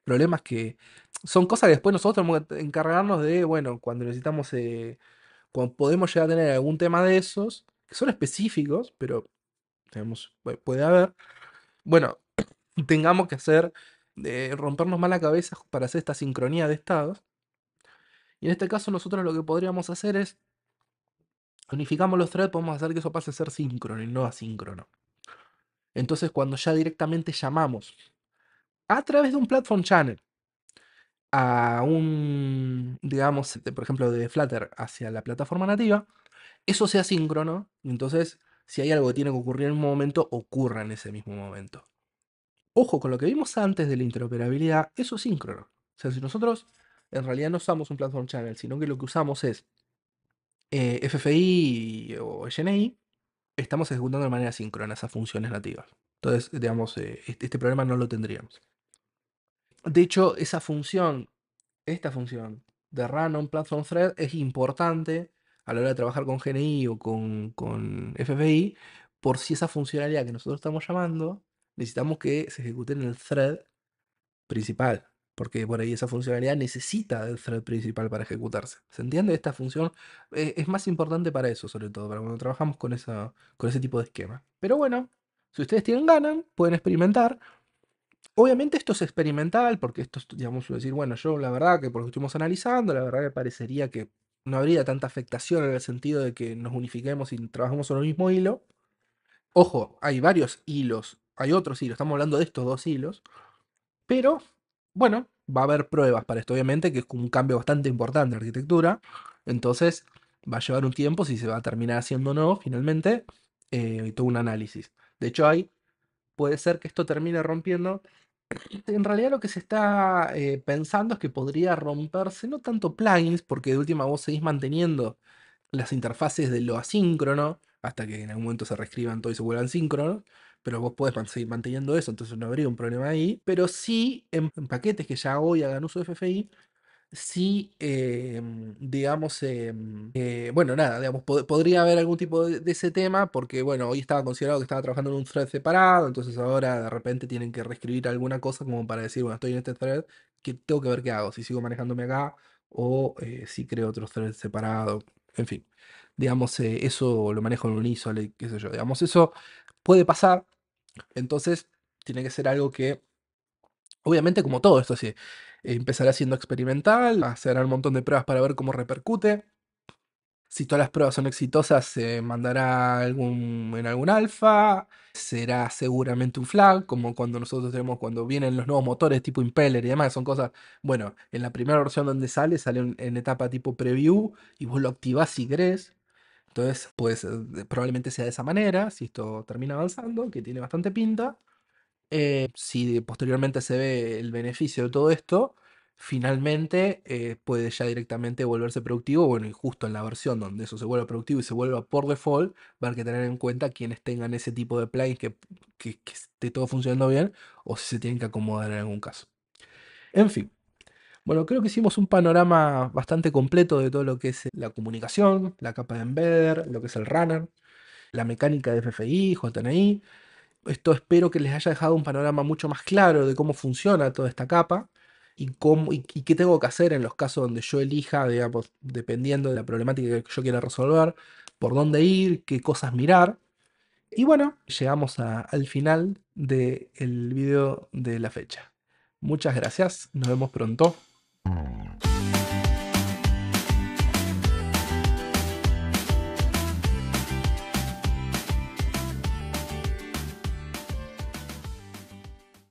A: problemas que son cosas que después nosotros tenemos que encargarnos de, bueno, cuando necesitamos, cuando podemos llegar a tener algún tema de esos, que son específicos, pero tenemos, puede haber, bueno, tengamos que hacer, rompernos más la cabeza para hacer esta sincronía de estados. Y en este caso nosotros lo que podríamos hacer es, unificamos los threads, podemos hacer que eso pase a ser síncrono y no asíncrono. Entonces cuando ya directamente llamamos a través de un platform channel, a un, digamos, por ejemplo, de Flutter hacia la plataforma nativa, eso sea síncrono. Entonces, si hay algo que tiene que ocurrir en un momento, ocurra en ese mismo momento. Ojo, con lo que vimos antes de la interoperabilidad, eso es síncrono. O sea, si nosotros en realidad no usamos un platform channel, sino que lo que usamos es FFI o GNI, estamos ejecutando de manera síncrona esas funciones nativas. Entonces, digamos, este problema no lo tendríamos. De hecho, esta función de run on platform thread es importante a la hora de trabajar con GNI o con FFI, por si esa funcionalidad que nosotros estamos llamando, necesitamos que se ejecute en el thread principal, porque por ahí esa funcionalidad necesita del thread principal para ejecutarse. ¿Se entiende? Esta función es más importante para eso, sobre todo, para cuando trabajamos con ese tipo de esquema. Pero bueno, si ustedes tienen ganas, pueden experimentar. Obviamente esto es experimental, porque esto es, digamos, decir, bueno, yo la verdad que por lo que estuvimos analizando, la verdad que parecería que no habría tanta afectación en el sentido de que nos unifiquemos y trabajamos sobre el mismo hilo. Ojo, hay varios hilos, hay otros hilos, estamos hablando de estos dos hilos, pero bueno, va a haber pruebas para esto, obviamente, que es un cambio bastante importante en la arquitectura, entonces va a llevar un tiempo si se va a terminar haciendo o no, finalmente, y todo un análisis. De hecho, puede ser que esto termine rompiendo. En realidad lo que se está pensando es que podría romperse no tanto plugins, porque de última vos seguís manteniendo las interfaces de lo asíncrono, hasta que en algún momento se reescriban todo y se vuelvan síncronos, pero vos podés seguir manteniendo eso, entonces no habría un problema ahí, pero sí en paquetes que ya hoy hagan uso de FFI, sí, digamos, bueno, nada, digamos, podría haber algún tipo de ese tema, porque, bueno, hoy estaba considerado que estaba trabajando en un thread separado, entonces ahora de repente tienen que reescribir alguna cosa como para decir, bueno, estoy en este thread, que tengo que ver qué hago, si sigo manejándome acá o si creo otro thread separado, en fin. Digamos, eso lo manejo en un ISO, qué sé yo, digamos, eso puede pasar, entonces tiene que ser algo que obviamente, como todo esto, sí, empezará siendo experimental, hacer un montón de pruebas para ver cómo repercute. Si todas las pruebas son exitosas, se mandará en algún alfa. Será seguramente un flag, como cuando nosotros tenemos, cuando vienen los nuevos motores tipo Impeller y demás, son cosas, bueno, en la primera versión donde sale en etapa tipo preview y vos lo activás si querés. Entonces, pues probablemente sea de esa manera, si esto termina avanzando, que tiene bastante pinta. Si posteriormente se ve el beneficio de todo esto, finalmente puede ya directamente volverse productivo. Bueno, y justo en la versión donde eso se vuelva productivo y se vuelva por default, va a haber que tener en cuenta quienes tengan ese tipo de plugins que esté todo funcionando bien o si se tienen que acomodar en algún caso. En fin, bueno, creo que hicimos un panorama bastante completo de todo lo que es la comunicación, la capa de embedder, lo que es el runner, la mecánica de FFI, JNI. Esto espero que les haya dejado un panorama mucho más claro de cómo funciona toda esta capa y qué tengo que hacer en los casos donde yo elija, digamos, dependiendo de la problemática que yo quiera resolver, por dónde ir, qué cosas mirar. Y bueno, llegamos al final del video de la fecha. Muchas gracias, nos vemos pronto.